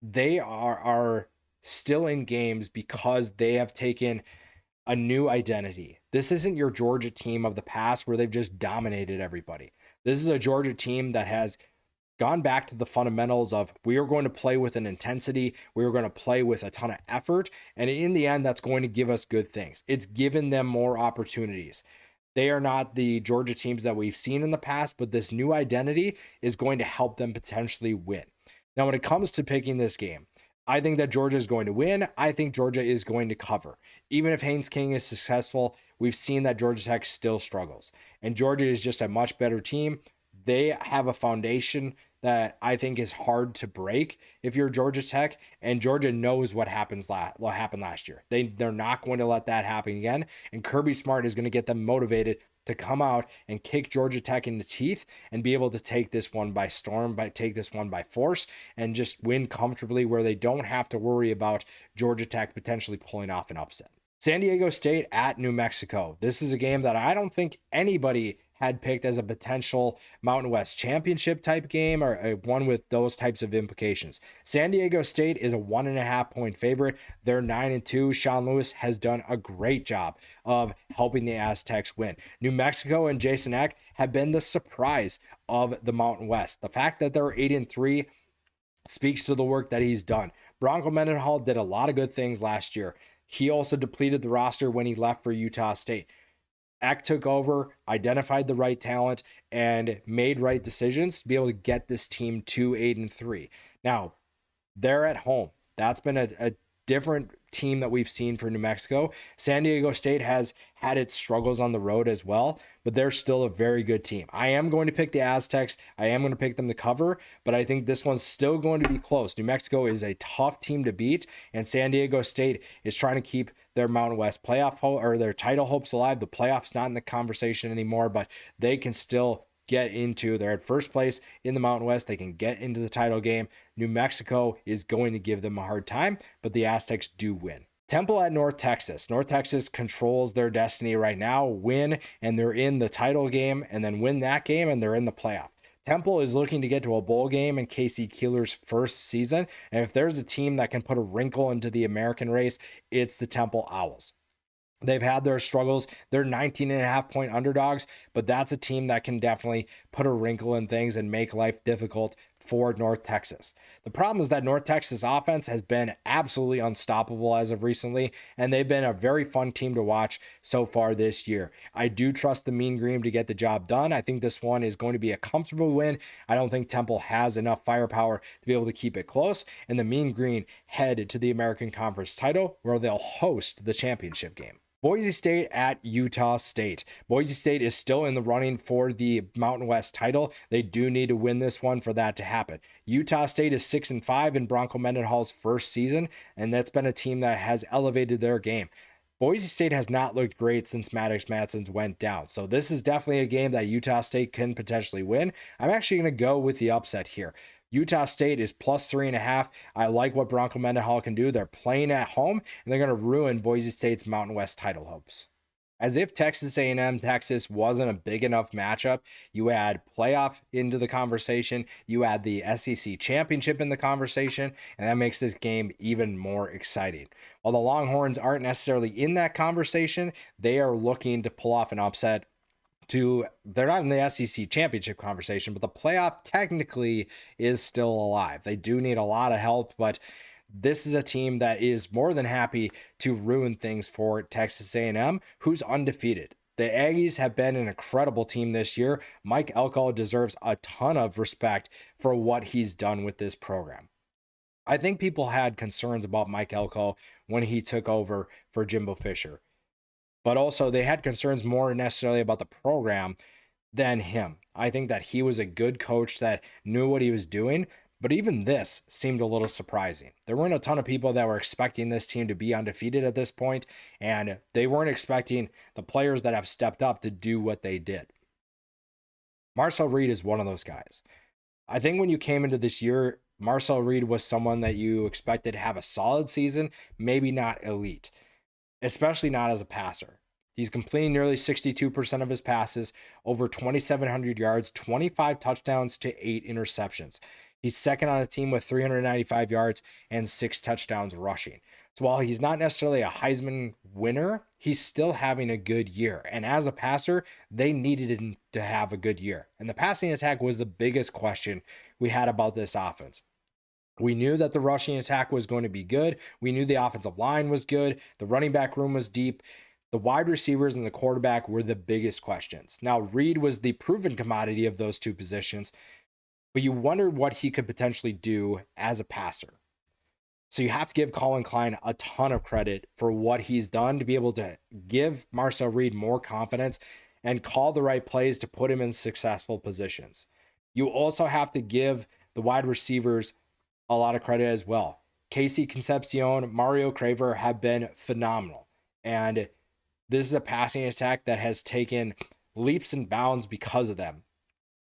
they are still in games because they have taken a new identity. This isn't your Georgia team of the past where they've just dominated everybody. This is a Georgia team that has gone back to the fundamentals of, we are going to play with an intensity, we are going to play with a ton of effort, and in the end, that's going to give us good things. It's given them more opportunities. They are not the Georgia teams that we've seen in the past, but this new identity is going to help them potentially win. Now, when it comes to picking this game, I think that Georgia is going to win. I think Georgia is going to cover. Even if Haynes King is successful, we've seen that Georgia Tech still struggles. And Georgia is just a much better team. They have a foundation that I think is hard to break if you're Georgia Tech, and Georgia knows what happened last year. They're not going to let that happen again, and Kirby Smart is going to get them motivated to come out and kick Georgia Tech in the teeth and be able to take this one by storm, take this one by force, and just win comfortably, where they don't have to worry about Georgia Tech potentially pulling off an upset. San Diego State at New Mexico. This is a game that I don't think anybody had picked as a potential Mountain West championship type game, or one with those types of implications. San Diego State is a 1.5 point favorite. They're 9-2. Sean Lewis has done a great job of helping the Aztecs win. New Mexico and Jason Eck have been the surprise of the Mountain West. The fact that they're 8-3 speaks to the work that he's done. Bronco Mendenhall did a lot of good things last year. He also depleted the roster when he left for Utah State. Eck took over, identified the right talent, and made right decisions to be able to get this team to 8-3. Now, they're at home. That's been a different team that we've seen for New Mexico. San Diego State has had its struggles on the road as well, but they're still a very good team. I am going to pick the Aztecs. I am going to pick them to cover, but I think this one's still going to be close. New Mexico is a tough team to beat, and San Diego State is trying to keep their Mountain West playoff or their title hopes alive. The playoffs not in the conversation anymore, but they can still they're at first place in the Mountain West. They can get into the title game. New Mexico is going to give them a hard time, but the Aztecs do win. Temple at North Texas. North Texas controls their destiny right now. Win, and they're in the title game, and then win that game, and they're in the playoff. Temple is looking to get to a bowl game in Casey Keeler's first season, and if there's a team that can put a wrinkle into the American race, it's the Temple Owls. They've had their struggles. They're 19.5 point underdogs, but that's a team that can definitely put a wrinkle in things and make life difficult for North Texas. The problem is that North Texas offense has been absolutely unstoppable as of recently, and they've been a very fun team to watch so far this year. I do trust the Mean Green to get the job done. I think this one is going to be a comfortable win. I don't think Temple has enough firepower to be able to keep it close, and the Mean Green head to the American Conference title, where they'll host the championship game. Boise State at Utah State. Boise State is still in the running for the Mountain West title. They do need to win this one for that to happen. Utah State is 6-5 in Bronco Mendenhall's first season, and that's been a team that has elevated their game. Boise State has not looked great since Maddox Matson's went down. So this is definitely a game that Utah State can potentially win. I'm actually going to go with the upset here. Utah State is plus 3.5. I like what Bronco Mendenhall can do. They're playing at home, and they're going to ruin Boise State's Mountain West title hopes. As if Texas A&M-Texas wasn't a big enough matchup, you add playoff into the conversation, you add the SEC championship in the conversation, and that makes this game even more exciting. While the Longhorns aren't necessarily in that conversation, they are looking to pull off an upset they're not in the SEC championship conversation, but the playoff technically is still alive. They do need a lot of help, but this is a team that is more than happy to ruin things for Texas A&M, who's undefeated. The Aggies have been an incredible team this year. Mike Elko deserves a ton of respect for what he's done with this program. I think people had concerns about Mike Elko when he took over for Jimbo Fisher, but also they had concerns more necessarily about the program than him. I think that he was a good coach that knew what he was doing, but even this seemed a little surprising. There weren't a ton of people that were expecting this team to be undefeated at this point, and they weren't expecting the players that have stepped up to do what they did. Marcel Reed is one of those guys. I think when you came into this year, Marcel Reed was someone that you expected to have a solid season, maybe not elite, especially not as a passer. He's completing nearly 62% of his passes, over 2,700 yards, 25 touchdowns to 8 interceptions. He's second on a team with 395 yards and 6 touchdowns rushing. So while he's not necessarily a Heisman winner, he's still having a good year. And as a passer, they needed him to have a good year. And the passing attack was the biggest question we had about this offense. We knew that the rushing attack was going to be good. We knew the offensive line was good. The running back room was deep. The wide receivers and the quarterback were the biggest questions. Now, Reed was the proven commodity of those two positions, but you wondered what he could potentially do as a passer. So you have to give Colin Klein a ton of credit for what he's done to be able to give Marcel Reed more confidence and call the right plays to put him in successful positions. You also have to give the wide receivers a lot of credit as well. Casey Concepcion, Mario Craver have been phenomenal. And this is a passing attack that has taken leaps and bounds because of them.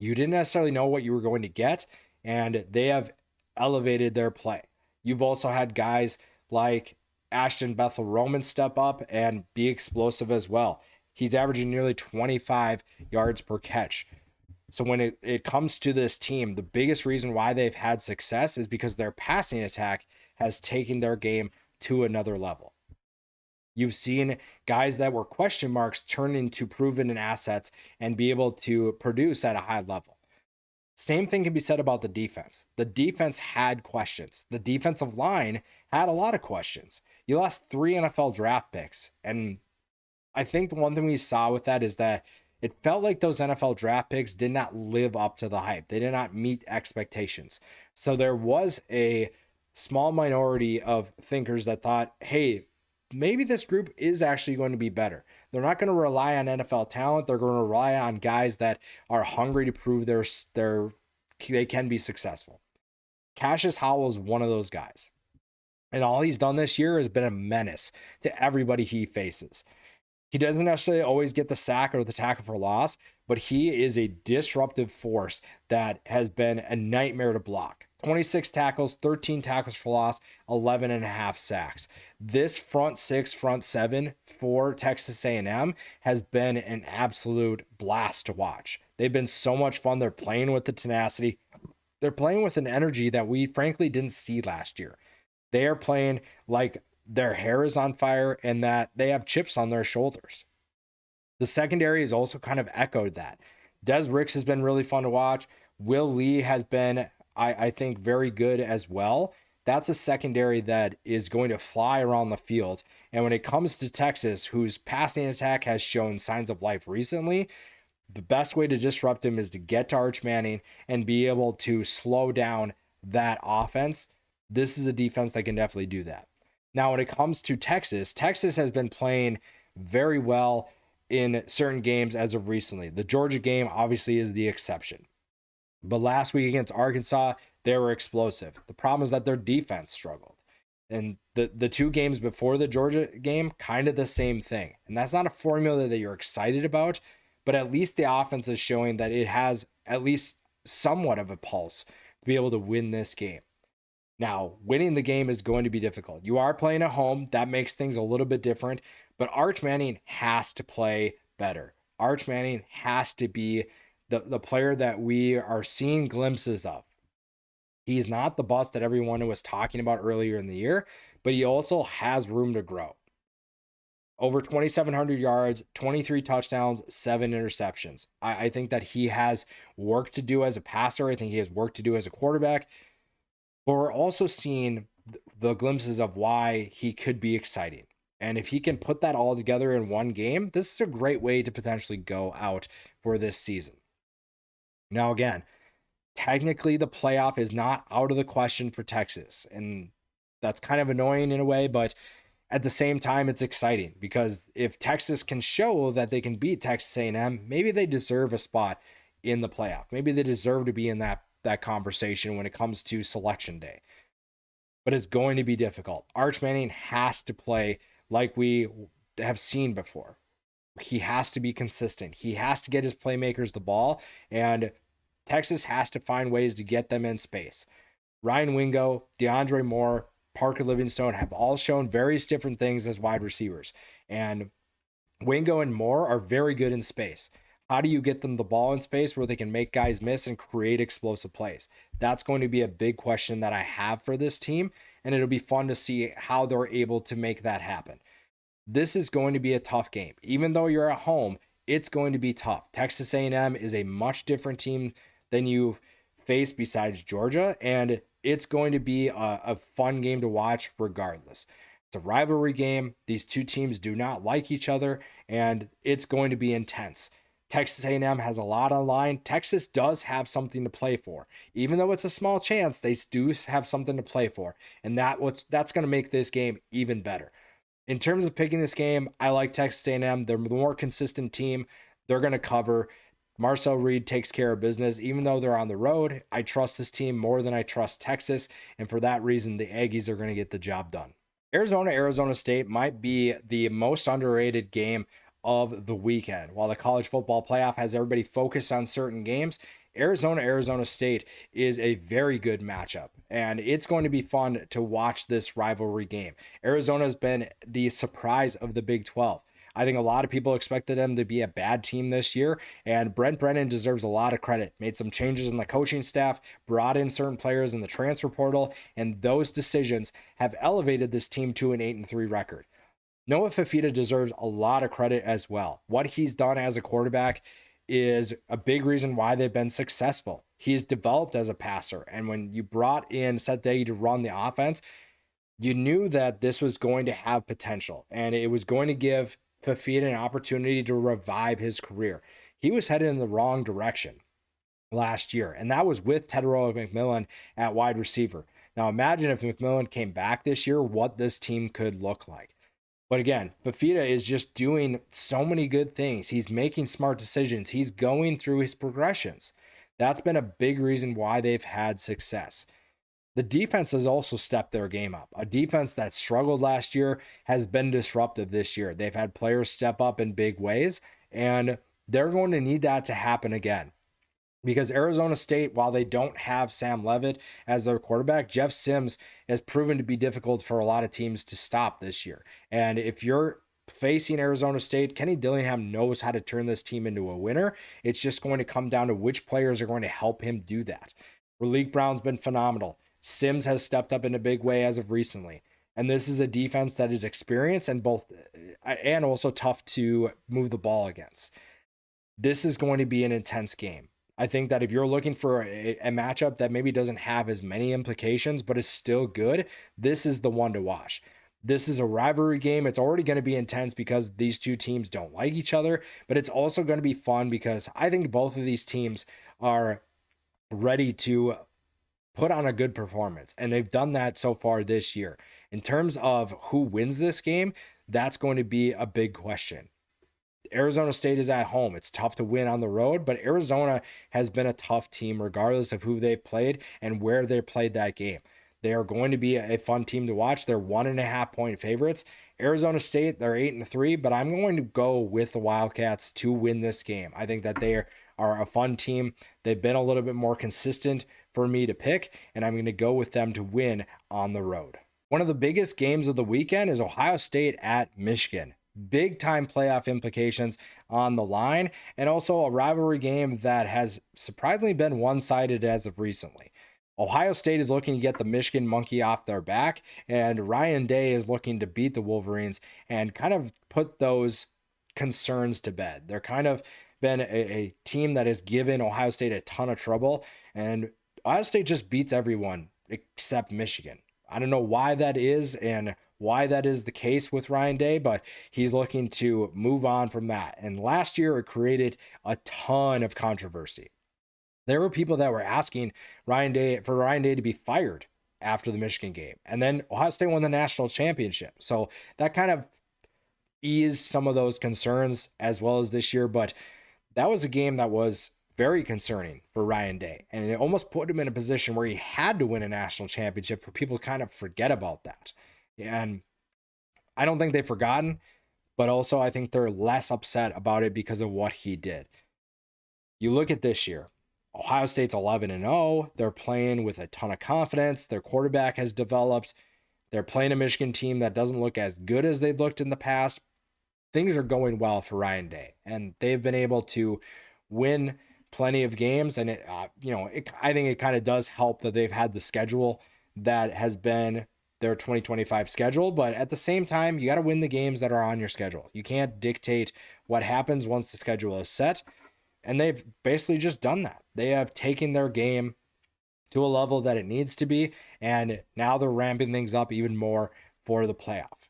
You didn't necessarily know what you were going to get, and they have elevated their play. You've also had guys like Ashton Bethel Roman step up and be explosive as well. He's averaging nearly 25 yards per catch. So when it comes to this team, the biggest reason why they've had success is because their passing attack has taken their game to another level. You've seen guys that were question marks turn into proven assets and be able to produce at a high level. Same thing can be said about the defense. The defense had questions. The defensive line had a lot of questions. You lost 3 NFL draft picks. And I think the one thing we saw with that is that it felt like those NFL draft picks did not live up to the hype. They did not meet expectations. So there was a small minority of thinkers that thought, hey, maybe this group is actually going to be better. They're not going to rely on NFL talent. They're going to rely on guys that are hungry to prove they can be successful. Cassius Howell is one of those guys. And all he's done this year has been a menace to everybody he faces. He doesn't necessarily always get the sack or the tackle for loss, but he is a disruptive force that has been a nightmare to block. 26 tackles, 13 tackles for loss, 11 and a half sacks. This front 6, front 7 for Texas A&M has been an absolute blast to watch. They've been so much fun. They're playing with the tenacity. They're playing with an energy that we frankly didn't see last year. They are playing like their hair is on fire and that they have chips on their shoulders. The secondary has also kind of echoed that. Des Ricks has been really fun to watch. Will Lee has been, I think, very good as well. That's a secondary that is going to fly around the field. And when it comes to Texas, whose passing attack has shown signs of life recently, the best way to disrupt him is to get to Arch Manning and be able to slow down that offense. This is a defense that can definitely do that. Now, when it comes to Texas, Texas has been playing very well in certain games as of recently. The Georgia game obviously is the exception. But last week against Arkansas, they were explosive. The problem is that their defense struggled. And the 2 games before the Georgia game, kind of the same thing. And that's not a formula that you're excited about, but at least the offense is showing that it has at least somewhat of a pulse to be able to win this game. Now, winning the game is going to be difficult. You are playing at home. That makes things a little bit different. But Arch Manning has to play better. Arch Manning has to be the player that we are seeing glimpses of. He's not the bust that everyone was talking about earlier in the year, but he also has room to grow. over 2,700 yards, 23 touchdowns, 7 interceptions. I think that he has work to do as a passer. I think he has work to do as a quarterback. But we're also seeing the glimpses of why he could be exciting. And if he can put that all together in one game, this is a great way to potentially go out for this season. Now, again, technically the playoff is not out of the question for Texas. And that's kind of annoying in a way, but at the same time, it's exciting because if Texas can show that they can beat Texas A&M, maybe they deserve a spot in the playoff. Maybe they deserve to be in that conversation when it comes to selection day. But it's going to be difficult. Arch Manning has to play like we have seen before. He has to be consistent. He has to get his playmakers the ball, and Texas has to find ways to get them in space. Ryan Wingo, DeAndre Moore, Parker Livingstone have all shown various different things as wide receivers. And Wingo and Moore are very good in space. How do you get them the ball in space where they can make guys miss and create explosive plays? That's going to be a big question that I have for this team, and it'll be fun to see how they're able to make that happen. This is going to be a tough game. Even though you're at home, it's going to be tough. Texas A&M is a much different team than you've faced besides Georgia, and it's going to be a fun game to watch regardless. It's a rivalry game. These two teams do not like each other, and it's going to be intense. Texas A&M has a lot on line. Texas does have something to play for. Even though it's a small chance, they do have something to play for. And that's going to make this game even better. In terms of picking this game, I like Texas A&M. They're the more consistent team. They're going to cover. Marcel Reed takes care of business. Even though they're on the road, I trust this team more than I trust Texas. And for that reason, the Aggies are going to get the job done. Arizona State might be the most underrated game of the weekend. While the college football playoff has everybody focused on certain games, Arizona State is a very good matchup, and it's going to be fun to watch this rivalry game. Arizona has been the surprise of the Big 12. I think a lot of people expected them to be a bad team this year, and Brent Brennan deserves a lot of credit. Made some changes in the coaching staff, brought in certain players in the transfer portal, and those decisions have elevated this team to an 8-3 record. Noah Fifita deserves a lot of credit as well. What he's done as a quarterback is a big reason why they've been successful. He's developed as a passer, and when you brought in Seth Day to run the offense, you knew that this was going to have potential, and it was going to give Fifita an opportunity to revive his career. He was headed in the wrong direction last year, and that was with Tedroa McMillan at wide receiver. Now imagine if McMillan came back this year, what this team could look like. But again, Fifita is just doing so many good things. He's making smart decisions. He's going through his progressions. That's been a big reason why they've had success. The defense has also stepped their game up. A defense that struggled last year has been disruptive this year. They've had players step up in big ways, and they're going to need that to happen again. Because Arizona State, while they don't have Sam Leavitt as their quarterback, Jeff Sims has proven to be difficult for a lot of teams to stop this year. And if you're facing Arizona State, Kenny Dillingham knows how to turn this team into a winner. It's just going to come down to which players are going to help him do that. Raleek Brown's been phenomenal. Sims has stepped up in a big way as of recently. And this is a defense that is experienced and also tough to move the ball against. This is going to be an intense game. I think that if you're looking for a matchup that maybe doesn't have as many implications, but is still good, this is the one to watch. This is a rivalry game. It's already going to be intense because these two teams don't like each other, but it's also going to be fun because I think both of these teams are ready to put on a good performance, and they've done that so far this year. In terms of who wins this game, that's going to be a big question. Arizona State is at home. It's tough to win on the road, but Arizona has been a tough team regardless of who they played and where they played that game. They are going to be a fun team to watch. They're 1.5 point favorites. Arizona State, they're 8-3, but I'm going to go with the Wildcats to win this game. I think that they are a fun team. They've been a little bit more consistent for me to pick, and I'm going to go with them to win on the road. One of the biggest games of the weekend is Ohio State at Michigan. Big time playoff implications on the line, and also a rivalry game that has surprisingly been one-sided as of recently. Ohio State is looking to get the Michigan monkey off their back, and Ryan Day is looking to beat the Wolverines and kind of put those concerns to bed. They're kind of been a team that has given Ohio State a ton of trouble, and Ohio State just beats everyone except Michigan. I don't know why that is and why that is the case with Ryan Day, but he's looking to move on from that. And last year, it created a ton of controversy. There were people that were asking Ryan Day to be fired after the Michigan game. And then Ohio State won the national championship. So that kind of eased some of those concerns as well as this year. But that was a game that was very concerning for Ryan Day. And it almost put him in a position where he had to win a national championship for people to kind of forget about that. And I don't think they've forgotten, but also I think they're less upset about it because of what he did. You look at this year, Ohio State's 11-0. They're playing with a ton of confidence. Their quarterback has developed. They're playing a Michigan team that doesn't look as good as they've looked in the past. Things are going well for Ryan Day, and they've been able to win plenty of games. And I think it kind of does help that they've had the schedule that has been their 2025 schedule. But at the same time, you got to win the games that are on your schedule. You can't dictate what happens once the schedule is set. And they've basically just done that. They have taken their game to a level that it needs to be, and now they're ramping things up even more for the playoff.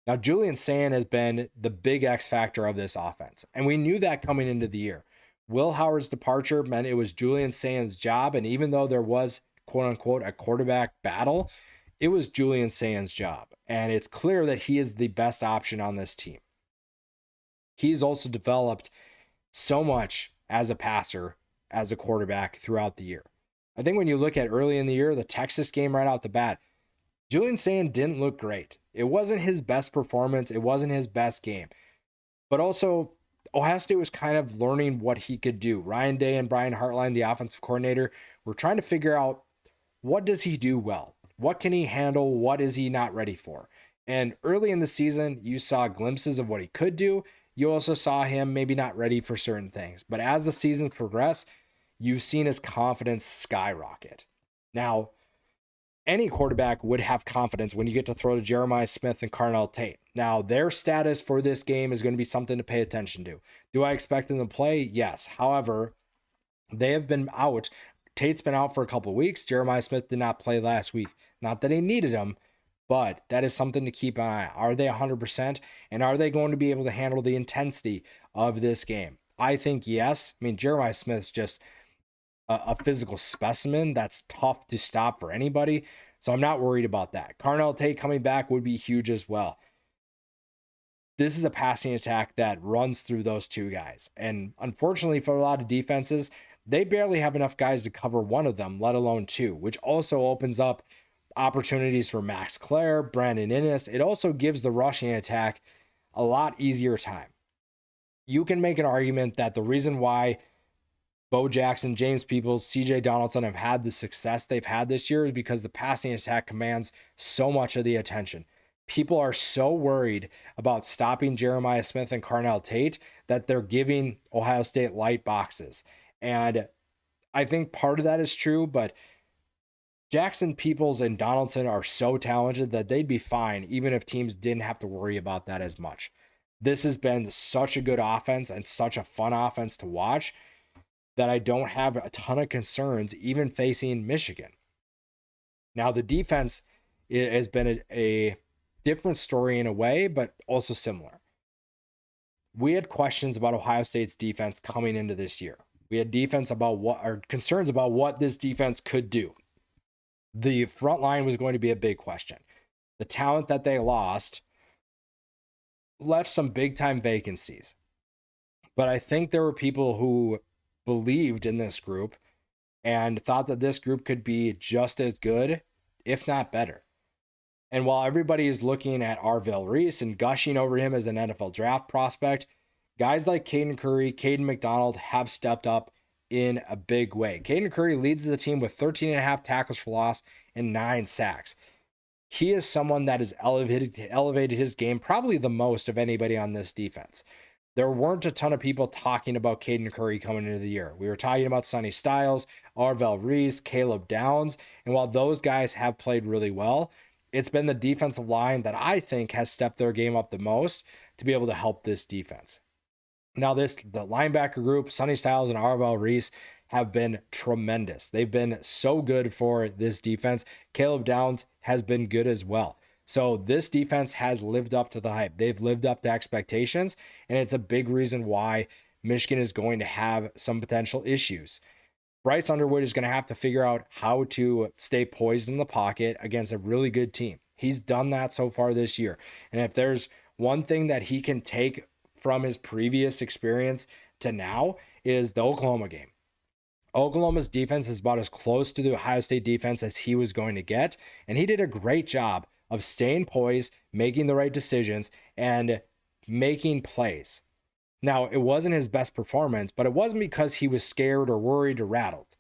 Now, Julian Sayin has been the big X factor of this offense, and we knew that coming into the year. Will Howard's departure meant it was Julian Sayin's job, and even though there was, quote-unquote, a quarterback battle, it was Julian Sayin's job, and it's clear that he is the best option on this team. He's also developed so much as a passer, as a quarterback throughout the year. I think when you look at early in the year, the Texas game right out the bat, Julian Sayin didn't look great. It wasn't his best performance. It wasn't his best game. But also, Ohio State was kind of learning what he could do. Ryan Day and Brian Hartline, the offensive coordinator, were trying to figure out, what does he do well? What can he handle? What is he not ready for? And early in the season, you saw glimpses of what he could do. You also saw him maybe not ready for certain things. But as the season progressed, you've seen his confidence skyrocket. Now, any quarterback would have confidence when you get to throw to Jeremiah Smith and Carnell Tate. Now, their status for this game is going to be something to pay attention to. Do I expect them to play? Yes. However, they have been out. Tate's been out for a couple of weeks. Jeremiah Smith did not play last week. Not that he needed him, but that is something to keep an eye on. Are they 100%? And are they going to be able to handle the intensity of this game? I think yes. I mean, Jeremiah Smith's just a physical specimen that's tough to stop for anybody. So I'm not worried about that. Carnell Tate coming back would be huge as well. This is a passing attack that runs through those two guys. And unfortunately for a lot of defenses, they barely have enough guys to cover one of them, let alone two, which also opens up opportunities for Max Clare, Brandon Innes. It also gives the rushing attack a lot easier time. You can make an argument that the reason why Bo Jackson, James Peoples, CJ Donaldson have had the success they've had this year is because the passing attack commands so much of the attention. People are so worried about stopping Jeremiah Smith and Carnell Tate that they're giving Ohio State light boxes. And I think part of that is true, but Jackson, Peoples, and Donaldson are so talented that they'd be fine even if teams didn't have to worry about that as much. This has been such a good offense and such a fun offense to watch that I don't have a ton of concerns even facing Michigan. Now, the defense has been a different story in a way, but also similar. We had questions about Ohio State's defense coming into this year. We had concerns about what this defense could do. The front line was going to be a big question. The talent that they lost left some big time vacancies. But I think there were people who believed in this group and thought that this group could be just as good, if not better. And while everybody is looking at Arvell Reese and gushing over him as an NFL draft prospect, guys like Caden Curry, Caden McDonald have stepped up in a big way. Caden Curry leads the team with 13.5 tackles for loss and 9 sacks. He is someone that has elevated his game probably the most of anybody on this defense. there weren't a ton of people talking about Caden Curry coming into the year. We were talking about Sonny Styles, Arvell Reese, Caleb Downs, and while those guys have played really well, it's been the defensive line that I think has stepped their game up the most to be able to help this defense. Now, the linebacker group, Sonny Styles and Arvell Reese, have been tremendous. They've been so good for this defense. Caleb Downs has been good as well. So this defense has lived up to the hype. They've lived up to expectations, and it's a big reason why Michigan is going to have some potential issues. Bryce Underwood is going to have to figure out how to stay poised in the pocket against a really good team. He's done that so far this year. And if there's one thing that he can take from his previous experience to now is the Oklahoma game. Oklahoma's defense is about as close to the Ohio State defense as he was going to get. And he did a great job of staying poised, making the right decisions, and making plays. Now, it wasn't his best performance, but it wasn't because he was scared or worried or rattled.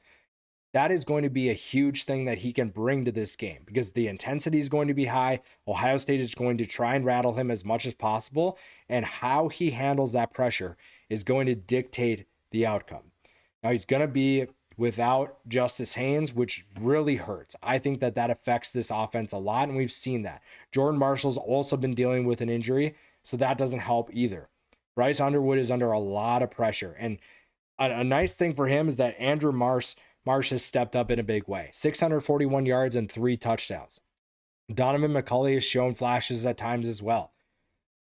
That is going to be a huge thing that he can bring to this game because the intensity is going to be high. Ohio State is going to try and rattle him as much as possible, and how he handles that pressure is going to dictate the outcome. Now, he's going to be without Justice Haynes, which really hurts. I think that affects this offense a lot, and we've seen that. Jordan Marshall's also been dealing with an injury, so that doesn't help either. Bryce Underwood is under a lot of pressure, and a nice thing for him is that Andrew Marsh has stepped up in a big way. 641 yards and 3 touchdowns. Donovan McCulley has shown flashes at times as well.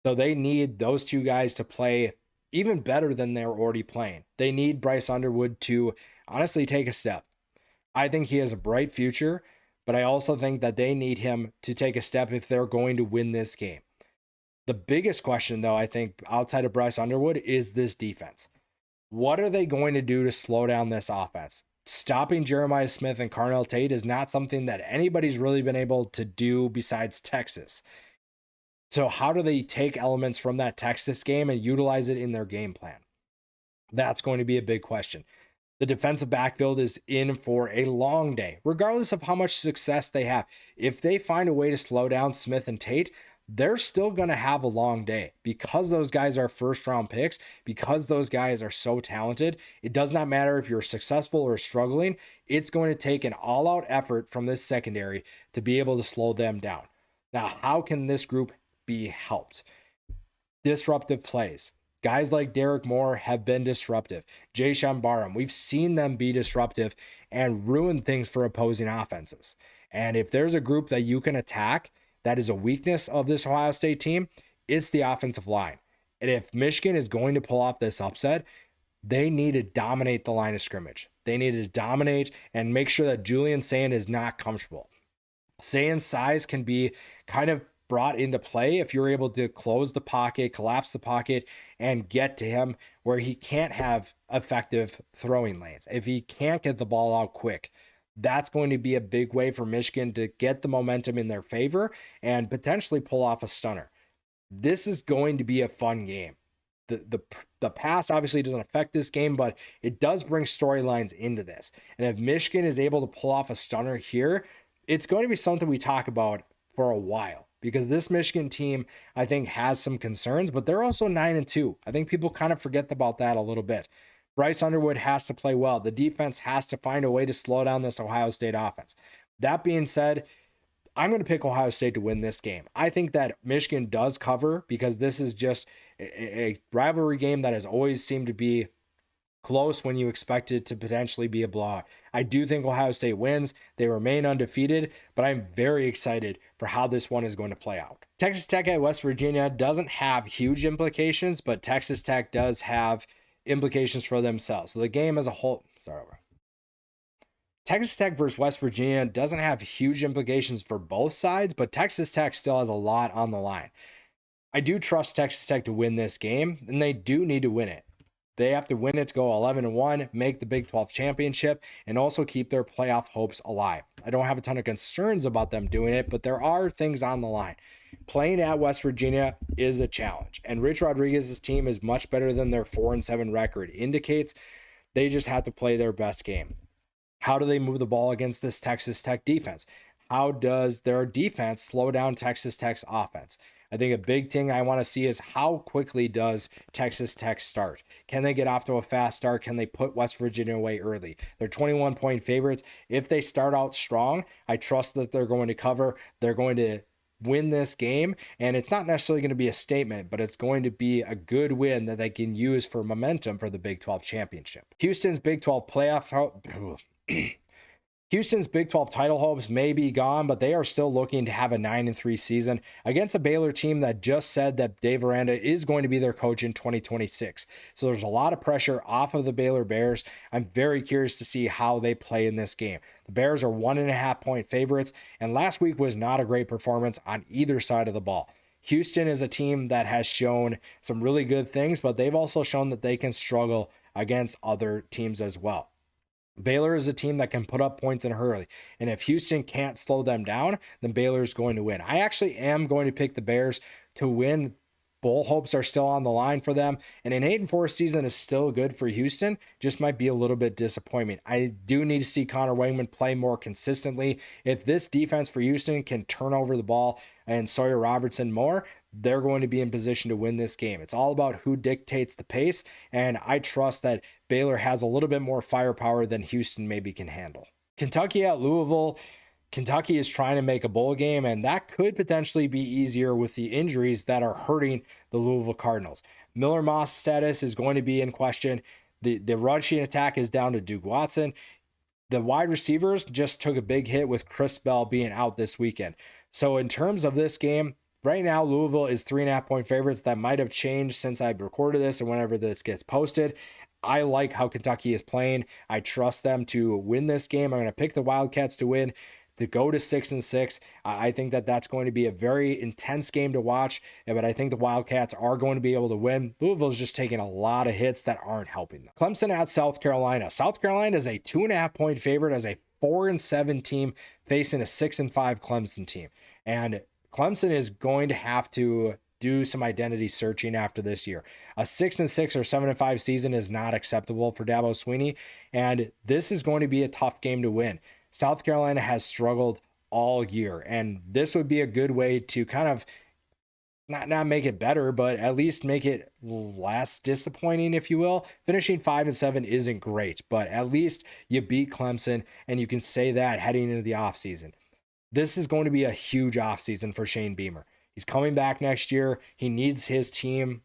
So they need those two guys to play even better than they're already playing. They need Bryce Underwood to honestly take a step. I think he has a bright future, but I also think that they need him to take a step if they're going to win this game. The biggest question, though, I think, outside of Bryce Underwood is this defense. What are they going to do to slow down this offense? Stopping Jeremiah Smith and Carnell Tate is not something that anybody's really been able to do besides Texas. So how do they take elements from that Texas game and utilize it in their game plan? That's going to be a big question. The defensive backfield is in for a long day, regardless of how much success they have. If they find a way to slow down Smith and Tate, they're still going to have a long day because those guys are first-round picks, because those guys are so talented. It does not matter if you're successful or struggling. It's going to take an all-out effort from this secondary to be able to slow them down. Now, how can this group be helped? Disruptive plays. Guys like Derek Moore have been disruptive. Jayshon Barham, we've seen them be disruptive and ruin things for opposing offenses. And if there's a group that you can attack that is a weakness of this Ohio State team, it's the offensive line. And if Michigan is going to pull off this upset, they need to dominate the line of scrimmage. They need to dominate and make sure that Julian Sayin is not comfortable. Sayin's size can be kind of brought into play if you're able to close the pocket, collapse the pocket, and get to him where he can't have effective throwing lanes. If he can't get the ball out quick, that's going to be a big way for Michigan to get the momentum in their favor and potentially pull off a stunner. This is going to be a fun game. The past obviously doesn't affect this game, but it does bring storylines into this. And if Michigan is able to pull off a stunner here, it's going to be something we talk about for a while because this Michigan team, I think, has some concerns, but they're also 9-2. I think people kind of forget about that a little bit. Bryce Underwood has to play well. The defense has to find a way to slow down this Ohio State offense. That being said, I'm going to pick Ohio State to win this game. I think that Michigan does cover because this is just a rivalry game that has always seemed to be close when you expect it to potentially be a blowout. I do think Ohio State wins. They remain undefeated, but I'm very excited for how this one is going to play out. Texas Tech at West Virginia doesn't have huge implications, but Texas Tech does have implications for themselves. So the game as a whole, Texas Tech versus West Virginia doesn't have huge implications for both sides, but Texas Tech still has a lot on the line. I do trust Texas Tech to win this game, and they do need to win it. They have to win it to go 11-1, make the Big 12 championship, and also keep their playoff hopes alive. I don't have a ton of concerns about them doing it, but there are things on the line. Playing at West Virginia is a challenge, and Rich Rodriguez's team is much better than their 4-7 record indicates. They just have to play their best game. How do they move the ball against this Texas Tech defense? How does their defense slow down Texas Tech's offense? I think a big thing I want to see is how quickly does Texas Tech start? Can they get off to a fast start? Can they put West Virginia away early? They're 21-point favorites. If they start out strong, I trust that they're going to cover. They're going to win this game, and it's not necessarily going to be a statement, but it's going to be a good win that they can use for momentum for the Big 12 championship. Houston's Big 12 Houston's Big 12 title hopes may be gone, but they are still looking to have a 9-3 season against a Baylor team that just said that Dave Aranda is going to be their coach in 2026. So there's a lot of pressure off of the Baylor Bears. I'm very curious to see how they play in this game. The Bears are 1.5-point favorites, and last week was not a great performance on either side of the ball. Houston is a team that has shown some really good things, but they've also shown that they can struggle against other teams as well. Baylor is a team that can put up points in a hurry. And if Houston can't slow them down, then Baylor is going to win. I actually am going to pick the Bears to win. Bowl hopes are still on the line for them. And an 8-4 season is still good for Houston. Just might be a little bit disappointing. I do need to see Connor Wingman play more consistently. If this defense for Houston can turn over the ball and Sawyer Robertson more, they're going to be in position to win this game. It's all about who dictates the pace, and I trust that Baylor has a little bit more firepower than Houston maybe can handle. Kentucky at Louisville. Kentucky is trying to make a bowl game, and that could potentially be easier with the injuries that are hurting the Louisville Cardinals. Miller Moss' status is going to be in question. The rushing attack is down to Duke Watson. The wide receivers just took a big hit with Chris Bell being out this weekend. So in terms of this game, right now, Louisville is 3.5-point favorites. That might have changed since I've recorded this and whenever this gets posted. I like how Kentucky is playing. I trust them to win this game. I'm going to pick the Wildcats to win, to go to 6-6. I think that that's going to be a very intense game to watch, but I think the Wildcats are going to be able to win. Louisville's just taking a lot of hits that aren't helping them. Clemson at South Carolina. South Carolina is a 2.5-point favorite as a 4-7 team facing a 6-5 Clemson team. And Clemson is going to have to do some identity searching after this year. A 6-6 or 7-5 season is not acceptable for Dabo Swinney, and this is going to be a tough game to win. South Carolina has struggled all year, and this would be a good way to kind of not make it better, but at least make it less disappointing, if you will. Finishing 5-7 isn't great, but at least you beat Clemson, and you can say that heading into the offseason. This is going to be a huge offseason for Shane Beamer. He's coming back next year. He needs his team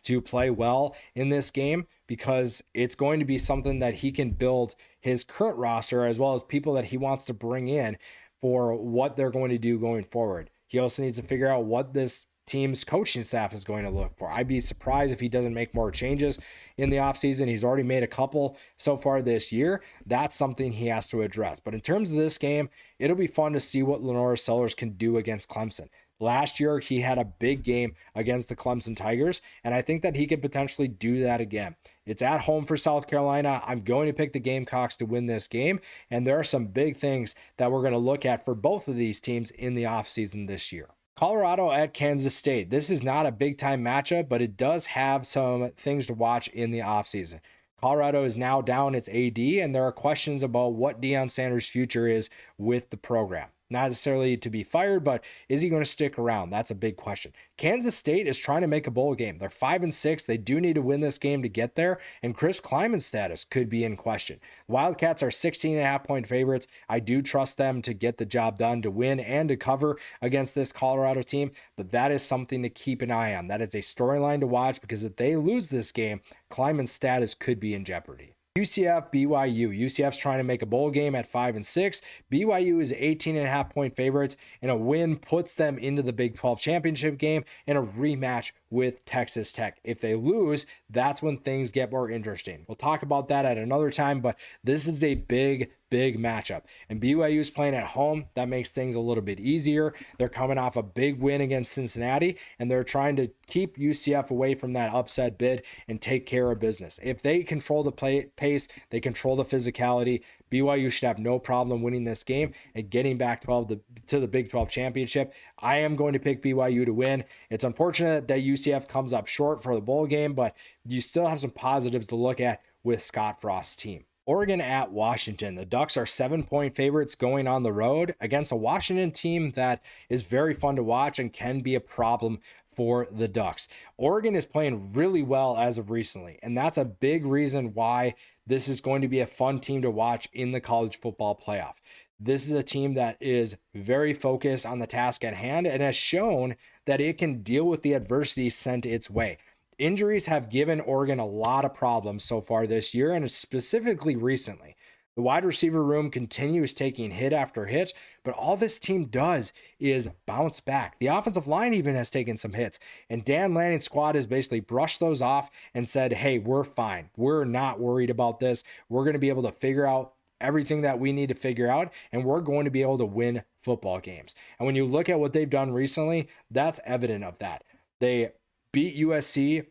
to play well in this game because it's going to be something that he can build his current roster as well as people that he wants to bring in for what they're going to do going forward. He also needs to figure out what this team's coaching staff is going to look for. I'd be surprised if he doesn't make more changes in the offseason. He's already made a couple so far this year. That's something he has to address. But in terms of this game, it'll be fun to see what Lenora Sellers can do against Clemson. Last year, he had a big game against the Clemson Tigers, and I think that he could potentially do that again. It's at home for South Carolina. I'm going to pick the Gamecocks to win this game, and there are some big things that we're going to look at for both of these teams in the offseason this year. Colorado at Kansas State. This is not a big-time matchup, but it does have some things to watch in the offseason. Colorado is now down its AD, and there are questions about what Deion Sanders' future is with the program. Not necessarily to be fired, but is he going to stick around? That's a big question. Kansas State is trying to make a bowl game. They're 5-6. They do need to win this game to get there, and Chris Klieman's status could be in question. Wildcats are 16.5-point favorites. I do trust them to get the job done, to win and to cover against this Colorado team, but that is something to keep an eye on. That is a storyline to watch because if they lose this game, Klieman's status could be in jeopardy. UCF, BYU. UCF's trying to make a bowl game at 5-6. BYU is 18.5-point favorites, and a win puts them into the Big 12 championship game and a rematch with Texas Tech. If they lose, that's when things get more interesting. We'll talk about that at another time, but this is a big matchup. And BYU is playing at home. That makes things a little bit easier. They're coming off a big win against Cincinnati, and they're trying to keep UCF away from that upset bid and take care of business. If they control the pace, they control the physicality, BYU should have no problem winning this game and getting back to the Big 12 championship. I am going to pick BYU to win. It's unfortunate that UCF comes up short for the bowl game, but you still have some positives to look at with Scott Frost's team. Oregon at Washington. The Ducks are 7-point favorites going on the road against a Washington team that is very fun to watch and can be a problem for the Ducks. Oregon is playing really well as of recently, and that's a big reason why this is going to be a fun team to watch in the college football playoff. This is a team that is very focused on the task at hand and has shown that it can deal with the adversity sent its way. Injuries have given Oregon a lot of problems so far this year, and specifically recently. The wide receiver room continues taking hit after hit, but all this team does is bounce back. The offensive line even has taken some hits, and Dan Lanning's squad has basically brushed those off and said, hey, we're fine. We're not worried about this. We're going to be able to figure out everything that we need to figure out, and we're going to be able to win football games. And when you look at what they've done recently, that's evident of that. They beat USC,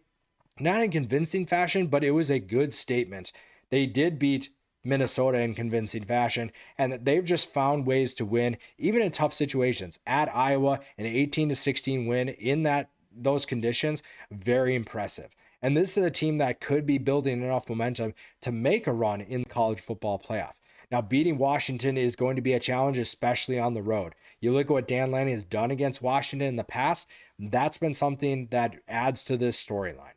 not in convincing fashion, but it was a good statement. They did beat Minnesota in convincing fashion, and they've just found ways to win, even in tough situations. At Iowa, an 18-16 win in those conditions, very impressive. And this is a team that could be building enough momentum to make a run in the college football playoff. Now, beating Washington is going to be a challenge, especially on the road. You look at what Dan Lanning has done against Washington in the past, that's been something that adds to this storyline.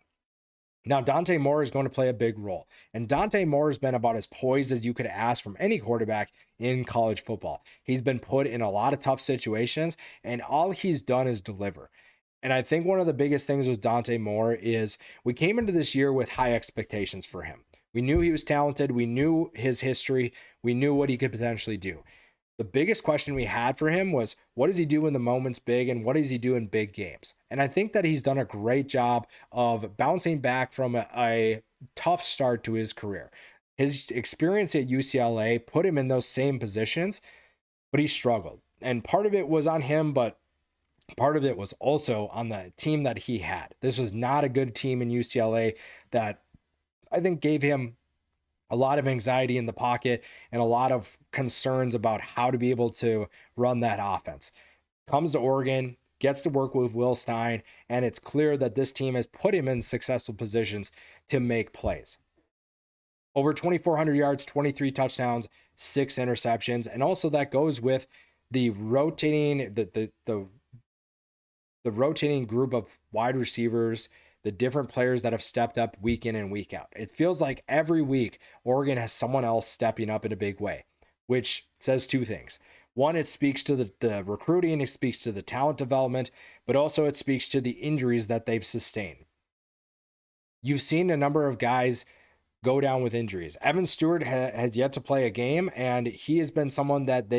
Now, Dante Moore is going to play a big role, and Dante Moore has been about as poised as you could ask from any quarterback in college football. He's been put in a lot of tough situations, and all he's done is deliver. And I think one of the biggest things with Dante Moore is we came into this year with high expectations for him. We knew he was talented. We knew his history. We knew what he could potentially do. The biggest question we had for him was, what does he do when the moment's big, and what does he do in big games? And I think that he's done a great job of bouncing back from a tough start to his career. His experience at UCLA put him in those same positions, but he struggled. And part of it was on him, but part of it was also on the team that he had. This was not a good team in UCLA that I think gave him a lot of anxiety in the pocket and a lot of concerns about how to be able to run that offense. Comes to Oregon, gets to work with Will Stein, and it's clear that this team has put him in successful positions to make plays. Over 2,400 yards, 23 touchdowns, 6 interceptions, and also that goes with the rotating the rotating group of wide receivers, the different players that have stepped up week in and week out. It feels like every week Oregon has someone else stepping up in a big way, which says two things. One, it speaks to the recruiting, it speaks to the talent development, but also it speaks to the injuries that they've sustained. You've seen a number of guys go down with injuries. Evan Stewart has yet to play a game, and he has been someone that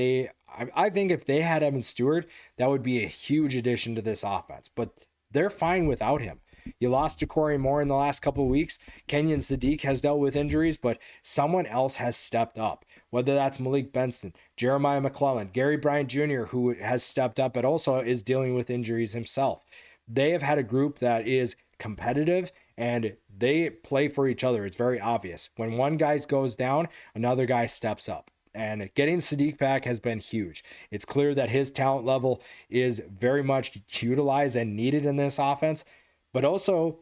I think if they had Evan Stewart, that would be a huge addition to this offense, but they're fine without him. You lost to Corey Moore in the last couple of weeks. Kenyon Sadiq has dealt with injuries, but someone else has stepped up, whether that's Malik Benson, Jeremiah McClellan, Gary Bryant Jr., who has stepped up, but also is dealing with injuries himself. They have had a group that is competitive and they play for each other. It's very obvious. When one guy goes down, another guy steps up. And getting Sadiq back has been huge. It's clear that his talent level is very much utilized and needed in this offense. But also,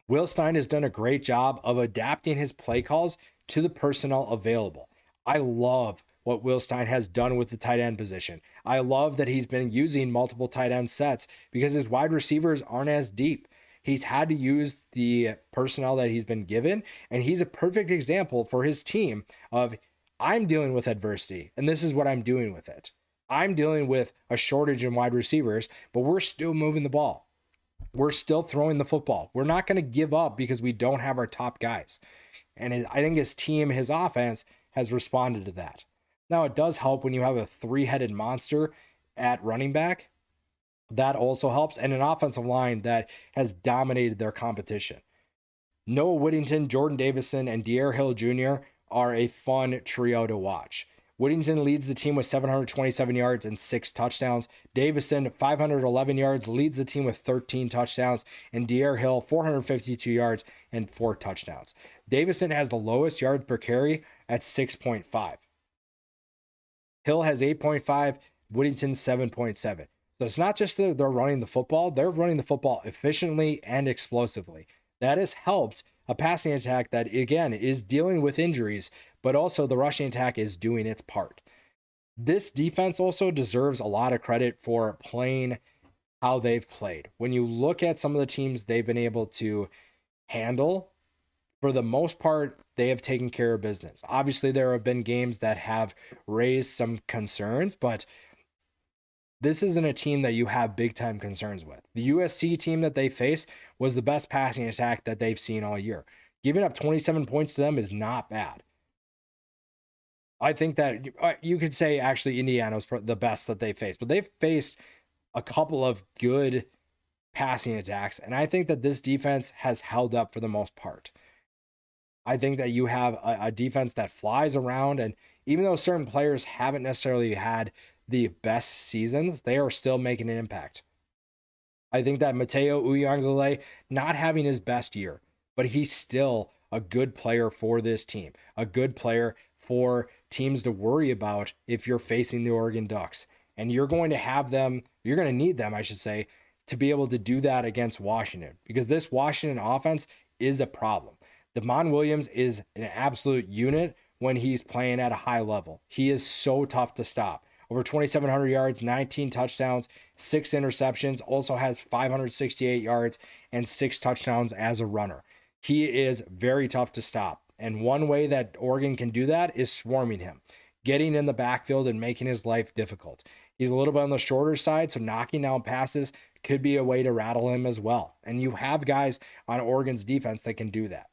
Will Stein has done a great job of adapting his play calls to the personnel available. I love what Will Stein has done with the tight end position. I love that he's been using multiple tight end sets because his wide receivers aren't as deep. He's had to use the personnel that he's been given, and he's a perfect example for his team of, I'm dealing with adversity, and this is what I'm doing with it. I'm dealing with a shortage in wide receivers, but we're still moving the ball. We're still throwing the football. We're not going to give up because we don't have our top guys. And I think his team, his offense, has responded to that. Now, it does help when you have a three-headed monster at running back. That also helps. And an offensive line that has dominated their competition. Noah Whittington, Jordan Davison, and De'Aaron Hill Jr. are a fun trio to watch. Whittington leads the team with 727 yards and 6 touchdowns. Davison, 511 yards, leads the team with 13 touchdowns. And De'Aaron Hill, 452 yards and 4 touchdowns. Davison has the lowest yards per carry at 6.5. Hill has 8.5, Whittington 7.7. So it's not just that they're running the football, they're running the football efficiently and explosively. That has helped a passing attack that, again, is dealing with injuries, but also the rushing attack is doing its part. This defense also deserves a lot of credit for playing how they've played. When you look at some of the teams they've been able to handle, for the most part, they have taken care of business. Obviously, there have been games that have raised some concerns, but this isn't a team that you have big time concerns with. The USC team that they faced was the best passing attack that they've seen all year. Giving up 27 points to them is not bad. I think that you could say actually Indiana was the best that they faced, but they've faced a couple of good passing attacks, and I think that this defense has held up for the most part. I think that you have a defense that flies around, and even though certain players haven't necessarily had the best seasons, they are still making an impact. I think that Mateo Uyunglele not having his best year, but he's still a good player for this team, a good player for teams to worry about if you're facing the Oregon Ducks. And you're going to need them, I should say, to be able to do that against Washington, because this Washington offense is a problem. Damon Williams is an absolute unit when he's playing at a high level. He is so tough to stop. Over 2,700 yards, 19 touchdowns, 6 interceptions, also has 568 yards and 6 touchdowns as a runner. He is very tough to stop. And one way that Oregon can do that is swarming him, getting in the backfield and making his life difficult. He's a little bit on the shorter side, so knocking down passes could be a way to rattle him as well. And you have guys on Oregon's defense that can do that.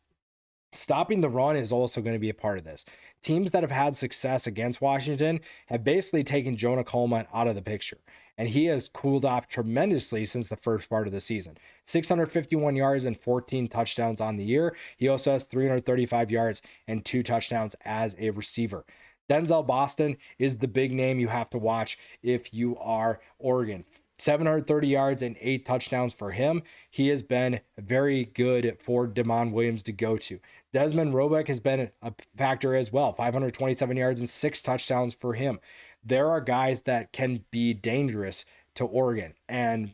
Stopping the run is also going to be a part of this. Teams that have had success against Washington have basically taken Jonah Coleman out of the picture, and he has cooled off tremendously since the first part of the season. 651 yards and 14 touchdowns on the year. He also has 335 yards and 2 touchdowns as a receiver. Denzel Boston is the big name you have to watch if you are Oregon. 730 yards and 8 touchdowns for him. He has been very good for Damon Williams to go to. Desmond Roebuck has been a factor as well. 527 yards and 6 touchdowns for him. There are guys that can be dangerous to Oregon. And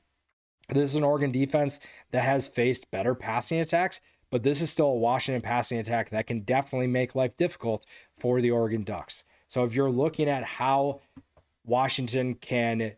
this is an Oregon defense that has faced better passing attacks, but this is still a Washington passing attack that can definitely make life difficult for the Oregon Ducks. So if you're looking at how Washington can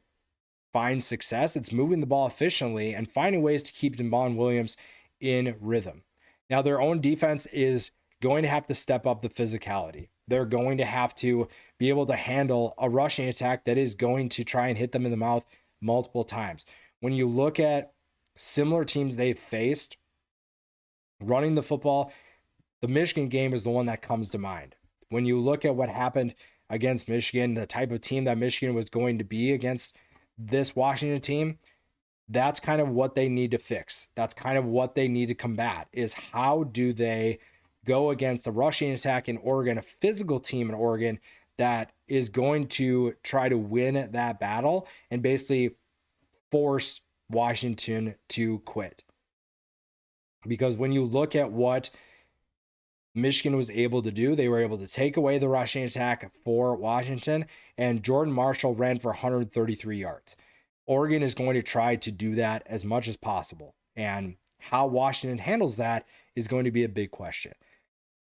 find success, it's moving the ball efficiently and finding ways to keep Damon Williams in rhythm. Now, their own defense is going to have to step up the physicality. They're going to have to be able to handle a rushing attack that is going to try and hit them in the mouth multiple times. When you look at similar teams they've faced running the football, the Michigan game is the one that comes to mind. When you look at what happened against Michigan, the type of team that Michigan was going to be against this Washington team, that's kind of what they need to fix. That's kind of what they need to combat, is how do they go against the rushing attack in Oregon, a physical team in Oregon that is going to try to win that battle and basically force Washington to quit. Because when you look at what Michigan was able to do, they were able to take away the rushing attack for Washington, and Jordan Marshall ran for 133 yards. Oregon is going to try to do that as much as possible, and how Washington handles that is going to be a big question.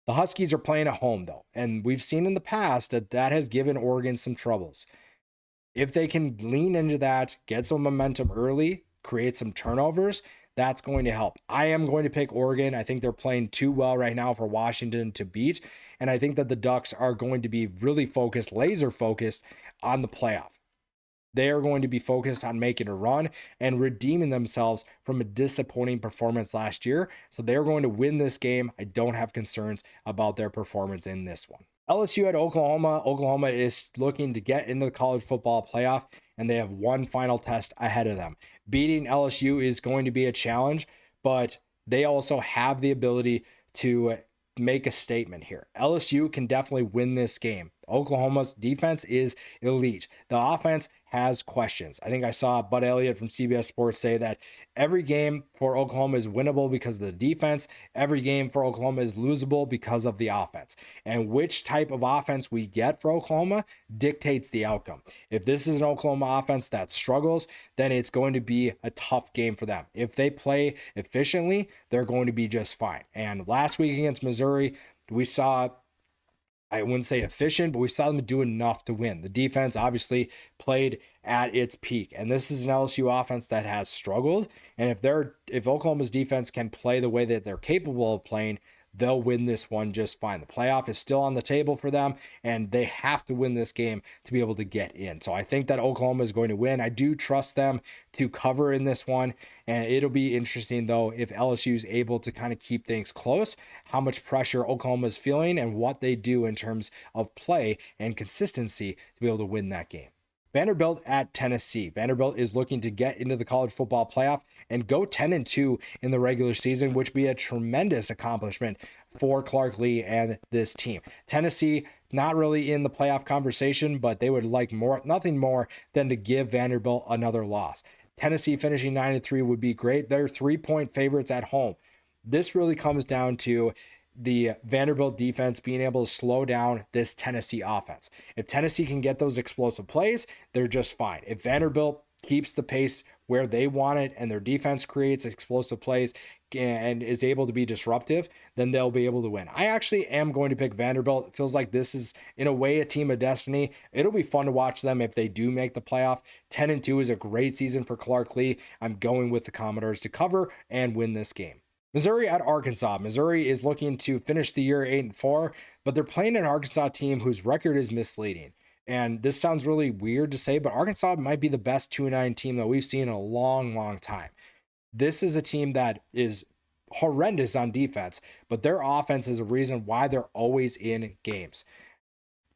The Huskies are playing at home, though, and we've seen in the past that has given Oregon some troubles. If they can lean into that, get some momentum early, create some turnovers, that's going to help. I am going to pick Oregon. I think they're playing too well right now for Washington to beat. And I think that the Ducks are going to be really focused, laser focused on the playoff. They are going to be focused on making a run and redeeming themselves from a disappointing performance last year. So they're going to win this game. I don't have concerns about their performance in this one. LSU at Oklahoma. Oklahoma is looking to get into the college football playoff, and they have one final test ahead of them. Beating LSU is going to be a challenge, but they also have the ability to make a statement here. LSU can definitely win this game. Oklahoma's defense is elite. The offense has questions. I think I saw Bud Elliott from CBS Sports say that every game for Oklahoma is winnable because of the defense. Every game for Oklahoma is losable because of the offense. And which type of offense we get for Oklahoma dictates the outcome. If this is an Oklahoma offense that struggles, then it's going to be a tough game for them. If they play efficiently, they're going to be just fine. And last week against Missouri, we saw, I wouldn't say efficient, but we saw them do enough to win. The defense obviously played at its peak, and this is an LSU offense that has struggled. And if Oklahoma's defense can play the way that they're capable of playing, they'll win this one just fine. The playoff is still on the table for them, and they have to win this game to be able to get in. So I think that Oklahoma is going to win. I do trust them to cover in this one, and it'll be interesting, though, if LSU is able to kind of keep things close, how much pressure Oklahoma is feeling and what they do in terms of play and consistency to be able to win that game. Vanderbilt at Tennessee. Vanderbilt is looking to get into the college football playoff and go 10-2 in the regular season, which would be a tremendous accomplishment for Clark Lee and this team. Tennessee, not really in the playoff conversation, but they would like nothing more than to give Vanderbilt another loss. Tennessee finishing 9-3 would be great. They're 3-point favorites at home. This really comes down to the Vanderbilt defense being able to slow down this Tennessee offense. If Tennessee can get those explosive plays, they're just fine. If Vanderbilt keeps the pace where they want it and their defense creates explosive plays and is able to be disruptive, then they'll be able to win. I actually am going to pick Vanderbilt. It feels like this is, in a way, a team of destiny. It'll be fun to watch them if they do make the playoff. 10-2 is a great season for Clark Lee. I'm going with the Commodores to cover and win this game. Missouri at Arkansas. Missouri is looking to finish the year 8-4, but they're playing an Arkansas team whose record is misleading. And this sounds really weird to say, but Arkansas might be the best 2-9 team that we've seen in a long, long time. This is a team that is horrendous on defense, but their offense is a reason why they're always in games.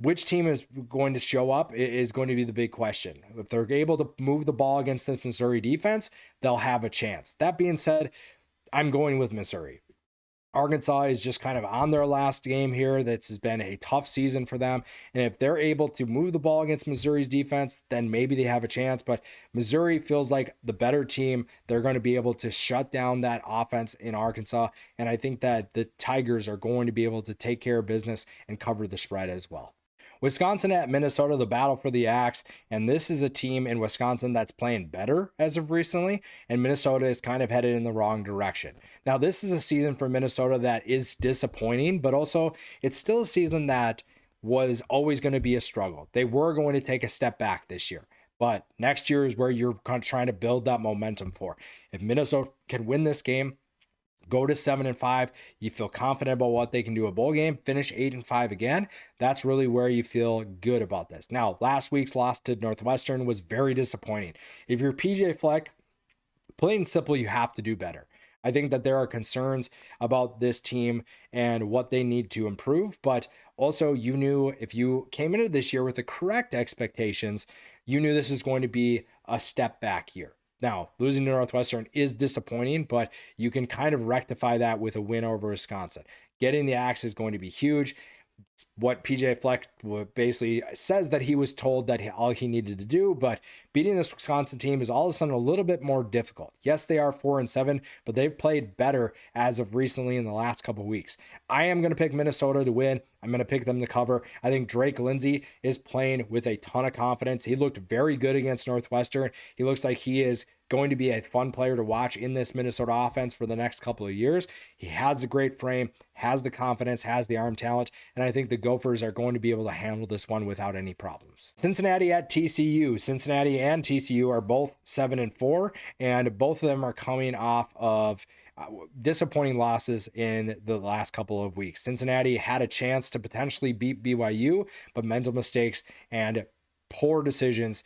Which team is going to show up is going to be the big question. If they're able to move the ball against the Missouri defense, they'll have a chance. That being said, I'm going with Missouri. Arkansas is just kind of on their last game here. This has been a tough season for them. And if they're able to move the ball against Missouri's defense, then maybe they have a chance. But Missouri feels like the better team. They're going to be able to shut down that offense in Arkansas. And I think that the Tigers are going to be able to take care of business and cover the spread as well. Wisconsin at Minnesota, the battle for the axe. And this is a team in Wisconsin that's playing better as of recently. And Minnesota is kind of headed in the wrong direction. Now, this is a season for Minnesota that is disappointing, but also it's still a season that was always going to be a struggle. They were going to take a step back this year. But next year is where you're kind of trying to build that momentum for. If Minnesota can win this game, go to 7-5, you feel confident about what they can do a bowl game, finish 8-5 again. That's really where you feel good about this. Now, last week's loss to Northwestern was very disappointing. If you're PJ Fleck, plain and simple, you have to do better. I think that there are concerns about this team and what they need to improve, but also you knew if you came into this year with the correct expectations, you knew this is going to be a step back year. Now, losing to Northwestern is disappointing, but you can kind of rectify that with a win over Wisconsin. Getting the axe is going to be huge. What PJ Fleck basically says that he was told that all he needed to do, but beating this Wisconsin team is all of a sudden a little bit more difficult. Yes, they are 4-7, but they've played better as of recently in the last couple of weeks. I am going to pick Minnesota to win. I'm going to pick them to cover. I think Drake Lindsey is playing with a ton of confidence. He looked very good against Northwestern. He looks like he is going to be a fun player to watch in this Minnesota offense for the next couple of years. He has a great frame, has the confidence, has the arm talent, and I think the Gophers are going to be able to handle this one without any problems. Cincinnati at TCU. Cincinnati and TCU are both 7-4, and both of them are coming off of disappointing losses in the last couple of weeks. Cincinnati had a chance to potentially beat BYU, but mental mistakes and poor decisions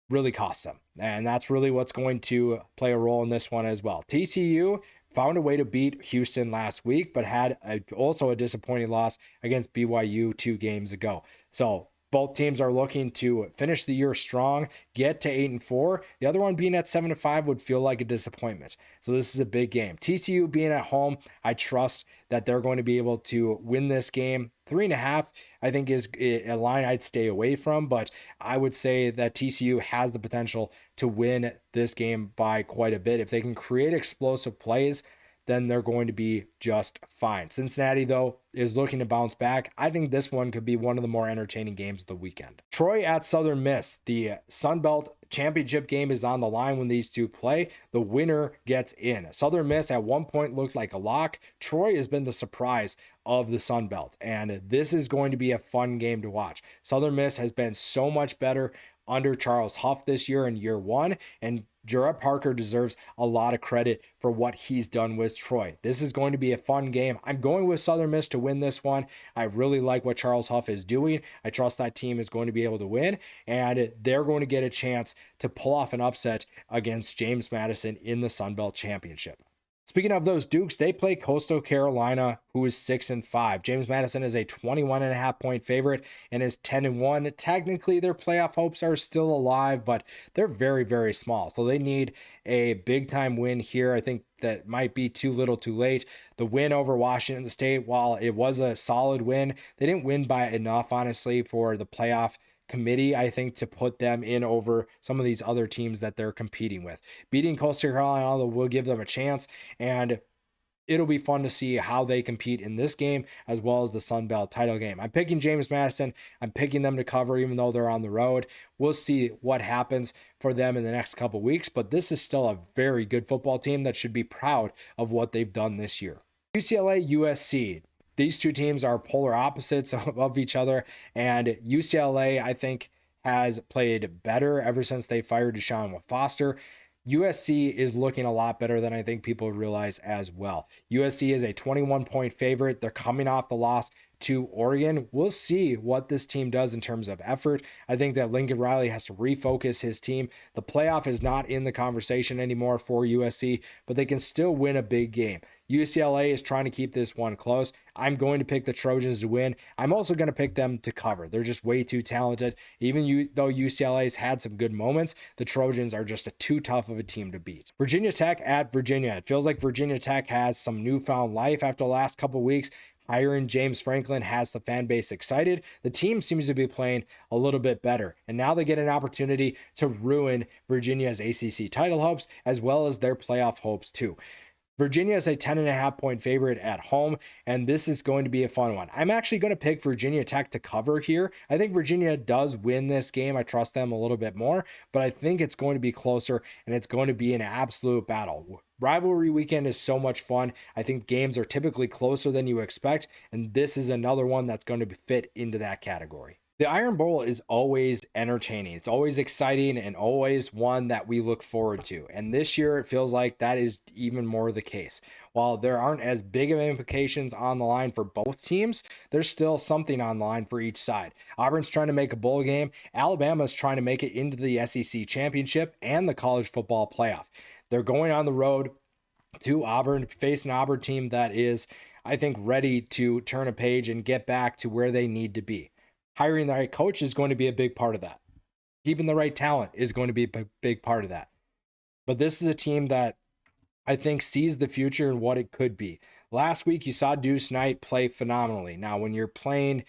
really cost them. And that's really what's going to play a role in this one as well. TCU found a way to beat Houston last week, but had also a disappointing loss against BYU 2 games ago. So Both teams are looking to finish the year strong, get to 8-4. The other one being at 7-5 would feel like a disappointment. So this is a big game. TCU being at home, I trust that they're going to be able to win this game. 3.5, I think, is a line I'd stay away from, but I would say that TCU has the potential to win this game by quite a bit. If they can create explosive plays, then they're going to be just fine. Cincinnati, though, is looking to bounce back. I think this one could be one of the more entertaining games of the weekend. Troy at Southern Miss. The Sun Belt championship game is on the line when these two play. The winner gets in. Southern Miss at one point looked like a lock. Troy has been the surprise of the Sun Belt, and this is going to be a fun game to watch. Southern Miss has been so much better under Charles Huff this year in year one, and Jarrett Parker deserves a lot of credit for what he's done with Troy. This is going to be a fun game. I'm going with Southern Miss to win this one. I really like what Charles Huff is doing. I trust that team is going to be able to win, and they're going to get a chance to pull off an upset against James Madison in the Sun Belt Championship. Speaking of those Dukes, they play Coastal Carolina, who is 6-5. James Madison is a 21.5 point favorite and is 10-1. Technically, their playoff hopes are still alive, but they're very, very small. So they need a big time win here. I think that might be too little too late. The win over Washington State, while it was a solid win, they didn't win by enough, honestly, for the playoff committee, I think, to put them in over some of these other teams that they're competing with. Beating Coastal Carolina will give them a chance, and it'll be fun to see how they compete in this game as well as the Sun Belt title game. I'm picking James Madison. I'm picking them to cover even though they're on the road. We'll see what happens for them in the next couple weeks, but this is still a very good football team that should be proud of what they've done this year. UCLA, USC. These two teams are polar opposites of each other, and UCLA, I think, has played better ever since they fired Deshaun Foster. USC is looking a lot better than I think people realize as well. USC is a 21 point favorite. They're coming off the loss to Oregon. We'll see what this team does in terms of effort. I think that Lincoln Riley has to refocus his team. The playoff is not in the conversation anymore for USC, but they can still win a big game. UCLA is trying to keep this one close. I'm going to pick the Trojans to win. I'm also going to pick them to cover. They're just way too talented. Even though UCLA's had some good moments, the Trojans are just too tough of a team to beat. Virginia Tech at Virginia. It feels like Virginia Tech has some newfound life after the last couple weeks. Hiring James Franklin has the fan base excited. The team seems to be playing a little bit better, and now they get an opportunity to ruin Virginia's ACC title hopes as well as their playoff hopes too. Virginia is a 10.5 point favorite at home, and this is going to be a fun one. I'm actually going to pick Virginia Tech to cover here. I think Virginia does win this game. I trust them a little bit more, but I think it's going to be closer, and it's going to be an absolute battle. Rivalry weekend is so much fun. I think games are typically closer than you expect, and this is another one that's going to fit into that category. The Iron Bowl is always entertaining. It's always exciting and always one that we look forward to. And this year, it feels like that is even more the case. While there aren't as big of implications on the line for both teams, there's still something on the line for each side. Auburn's trying to make a bowl game. Alabama's trying to make it into the SEC championship and the college football playoff. They're going on the road to Auburn, face an Auburn team that is, I think, ready to turn a page and get back to where they need to be. Hiring the right coach is going to be a big part of that. Keeping the right talent is going to be a big part of that. But this is a team that I think sees the future and what it could be. Last week, you saw Deuce Knight play phenomenally. Now, when you're playing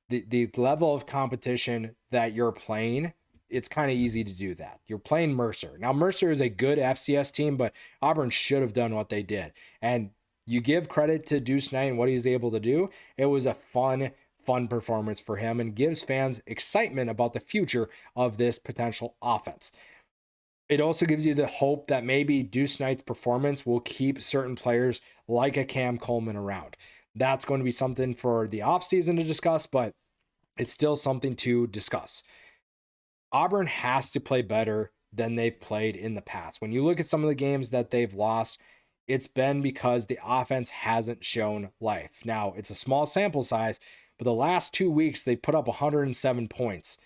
the level of competition that you're playing, it's kind of easy to do that. You're playing Mercer. Now, Mercer is a good FCS team, but Auburn should have done what they did. And you give credit to Deuce Knight and what he's able to do. It was a fun performance for him and gives fans excitement about the future of this potential offense. It also gives you the hope that maybe Deuce Knight's performance will keep certain players like a Cam Coleman around. That's going to be something for the offseason to discuss, but it's still something to discuss. Auburn has to play better than they've played in the past. When you look at some of the games that they've lost, it's been because the offense hasn't shown life. Now, it's a small sample size, but the last 2 weeks, they put up 107 points.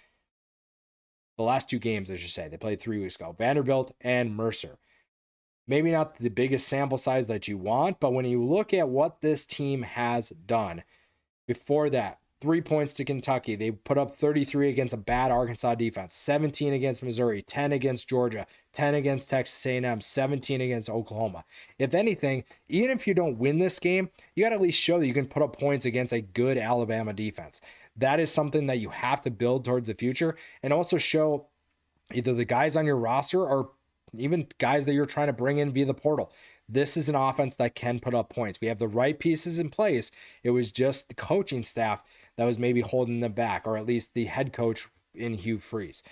The last two games, I should say. They played 3 weeks ago. Vanderbilt and Mercer. Maybe not the biggest sample size that you want, but when you look at what this team has done before that, 3 points to Kentucky. They put up 33 against a bad Arkansas defense, 17 against Missouri, 10 against Georgia, 10 against Texas A&M, 17 against Oklahoma. If anything, even if you don't win this game, you got to at least show that you can put up points against a good Alabama defense. That is something that you have to build towards the future, and also show either the guys on your roster or even guys that you're trying to bring in via the portal. This is an offense that can put up points. We have the right pieces in place. It was just the coaching staff that was maybe holding them back, or at least the head coach in Hugh Freeze.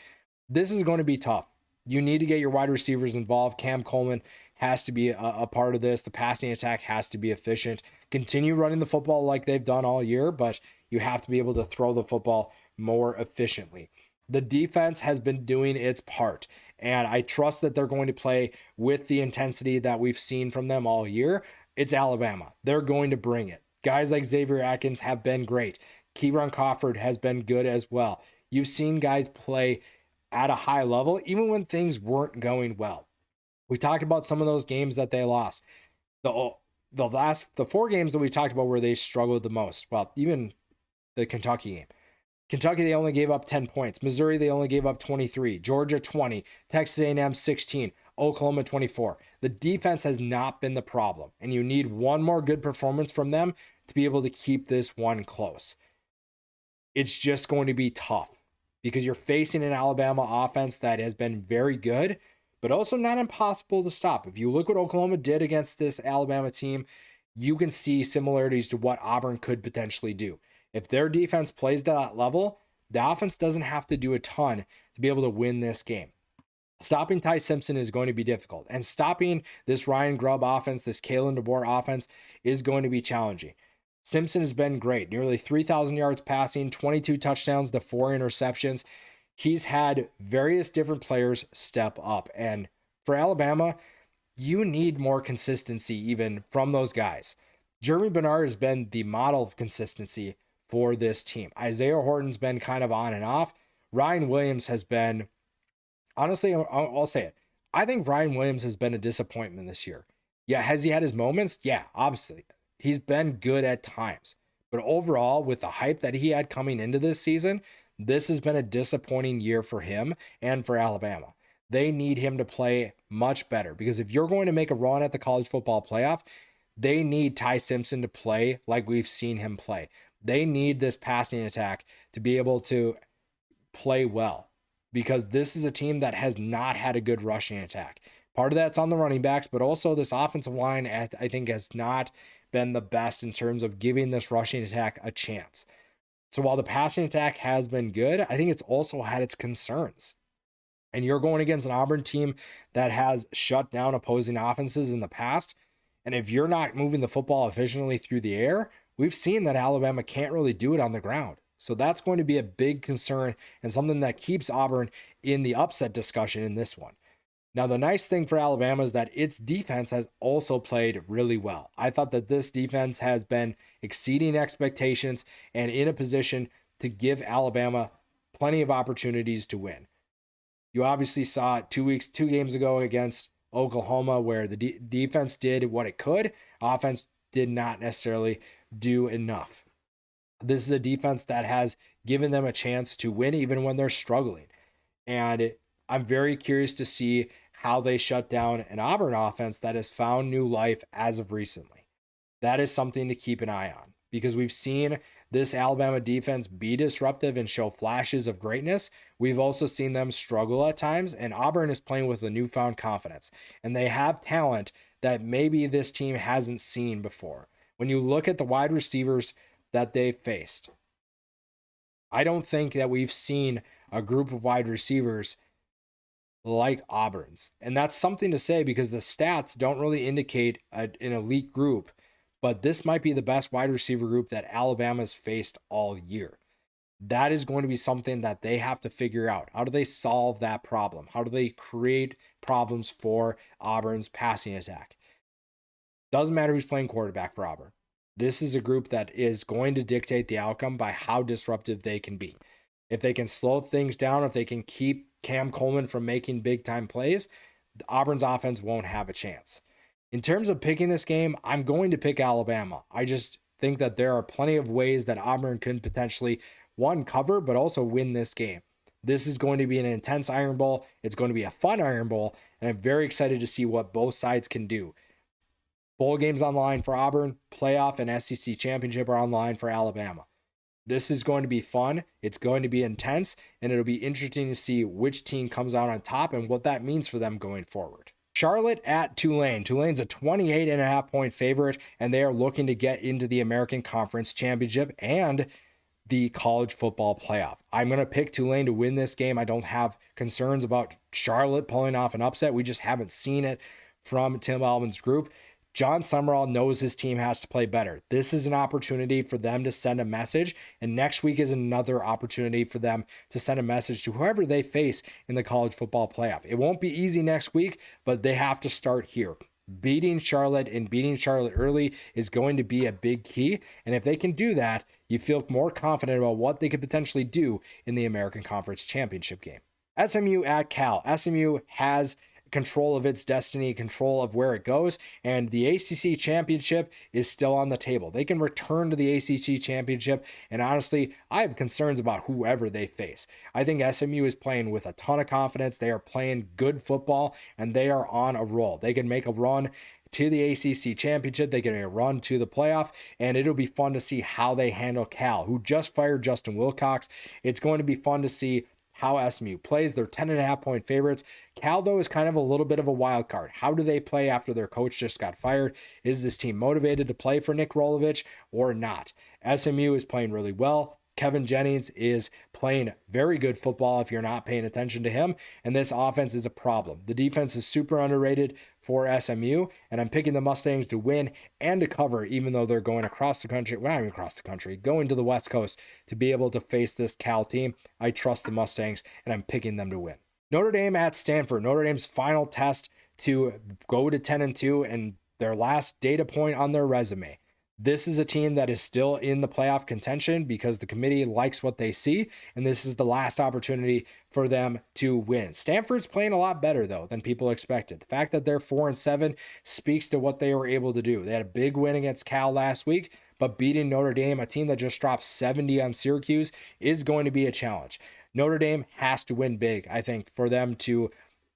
This is going to be tough. You need to get your wide receivers involved. Cam Coleman has to be a part of this. The passing attack has to be efficient. Continue running the football like they've done all year, but you have to be able to throw the football more efficiently. The defense has been doing its part, and I trust that they're going to play with the intensity that we've seen from them all year. It's Alabama. They're going to bring it. Guys like Xavier Atkins have been great. Kieran Crawford has been good as well. You've seen guys play at a high level, even when things weren't going well. We talked about some of those games that they lost. The 4 games that we talked about where they struggled the most. Well, even the Kentucky game. Kentucky, they only gave up 10 points. Missouri, they only gave up 23. Georgia, 20. Texas A&M, 16. Oklahoma, 24. The defense has not been the problem, and you need one more good performance from them to be able to keep this one close. It's just going to be tough because you're facing an Alabama offense that has been very good, but also not impossible to stop. If you look what Oklahoma did against this Alabama team, you can see similarities to what Auburn could potentially do. If their defense plays to that level, the offense doesn't have to do a ton to be able to win this game. Stopping Ty Simpson is going to be difficult, and stopping this Ryan Grubb offense, this Kalen DeBoer offense, is going to be challenging. Simpson has been great, nearly 3,000 yards passing, 22 touchdowns to 4 interceptions. He's had various different players step up, and for Alabama, you need more consistency even from those guys. Jeremy Bernard has been the model of consistency for this team. Isaiah Horton's been kind of on and off. Ryan Williams has been, honestly, I'll say it. I think Ryan Williams has been a disappointment this year. Yeah, has he had his moments? Yeah, obviously. He's been good at times. But overall, with the hype that he had coming into this season, this has been a disappointing year for him and for Alabama. They need him to play much better, because if you're going to make a run at the college football playoff, they need Ty Simpson to play like we've seen him play. They need this passing attack to be able to play well, because this is a team that has not had a good rushing attack. Part of that's on the running backs, but also this offensive line, I think, has not been the best in terms of giving this rushing attack a chance. So while the passing attack has been good, I think it's also had its concerns. And you're going against an Auburn team that has shut down opposing offenses in the past. And if you're not moving the football efficiently through the air, we've seen that Alabama can't really do it on the ground. So that's going to be a big concern and something that keeps Auburn in the upset discussion in this one. Now, the nice thing for Alabama is that its defense has also played really well. I thought that this defense has been exceeding expectations and in a position to give Alabama plenty of opportunities to win. You obviously saw it 2 games ago against Oklahoma, where the defense did what it could. Offense did not necessarily do enough. This is a defense that has given them a chance to win even when they're struggling. And I'm very curious to see how they shut down an Auburn offense that has found new life as of recently. That is something to keep an eye on, because we've seen this Alabama defense be disruptive and show flashes of greatness. We've also seen them struggle at times, and Auburn is playing with a newfound confidence, and they have talent that maybe this team hasn't seen before. When you look at the wide receivers that they've faced, I don't think that we've seen a group of wide receivers like Auburn's. And that's something to say, because the stats don't really indicate an elite group, but this might be the best wide receiver group that Alabama's faced all year. That is going to be something that they have to figure out. How do they solve that problem? How do they create problems for Auburn's passing attack? Doesn't matter who's playing quarterback for Auburn. This is a group that is going to dictate the outcome by how disruptive they can be. If they can slow things down, if they can keep Cam Coleman from making big-time plays, Auburn's offense won't have a chance. In terms of picking this game, I'm going to pick Alabama. I just think that there are plenty of ways that Auburn can potentially, one, cover, but also win this game. This is going to be an intense Iron Bowl. It's going to be a fun Iron Bowl, and I'm very excited to see what both sides can do. Bowl games online for Auburn, playoff and SEC championship are online for Alabama. This is going to be fun. It's going to be intense, and it'll be interesting to see which team comes out on top and what that means for them going forward. Charlotte at Tulane. Tulane's a 28.5-point favorite, and they are looking to get into the American Conference Championship and the college football playoff. I'm going to pick Tulane to win this game. I don't have concerns about Charlotte pulling off an upset. We just haven't seen it from Tim Albin's group. John Summerall knows his team has to play better. This is an opportunity for them to send a message, and next week is another opportunity for them to send a message to whoever they face in the college football playoff. It won't be easy next week, but they have to start here. Beating Charlotte and beating Charlotte early is going to be a big key, and if they can do that, you feel more confident about what they could potentially do in the American Conference Championship game. SMU at Cal. SMU has control of its destiny, control of where it goes, and the ACC championship is still on the table. They can return to the ACC championship, and honestly, I have concerns about whoever they face. I think SMU is playing with a ton of confidence. They are playing good football, and they are on a roll. They can make a run to the ACC championship. They can run to the playoff, and it'll be fun to see how they handle Cal, who just fired Justin Wilcox. It's going to be fun to see how SMU plays. They're 10.5-point favorites. Cal, though, is kind of a little bit of a wild card. How do they play after their coach just got fired? Is this team motivated to play for Nick Rolovich or not? SMU is playing really well. Kevin Jennings is playing very good football if you're not paying attention to him, and this offense is a problem. The defense is super underrated for SMU, and I'm picking the Mustangs to win and to cover, even though they're going across the country, well, not even across the country, going to the West Coast to be able to face this Cal team. I trust the Mustangs, and I'm picking them to win. Notre Dame at Stanford. Notre Dame's final test to go to 10-2 and their last data point on their resume. This is a team that is still in the playoff contention because the committee likes what they see, and this is the last opportunity for them to win. Stanford's playing a lot better, though, than people expected. The fact that they're 4-7 speaks to what they were able to do. They had a big win against Cal last week, but beating Notre Dame, a team that just dropped 70 on Syracuse, is going to be a challenge. Notre Dame has to win big, I think, for them to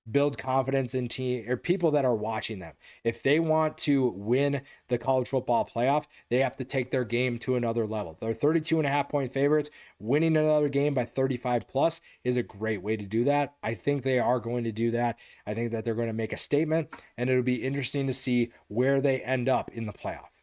build confidence in team or people that are watching them. If they want to win the college football playoff, they have to take their game to another level. They're 32.5-point favorites. Winning another game by 35 plus is a great way to do that. I think they are going to do that. I think that they're going to make a statement, and it'll be interesting to see where they end up in the playoff.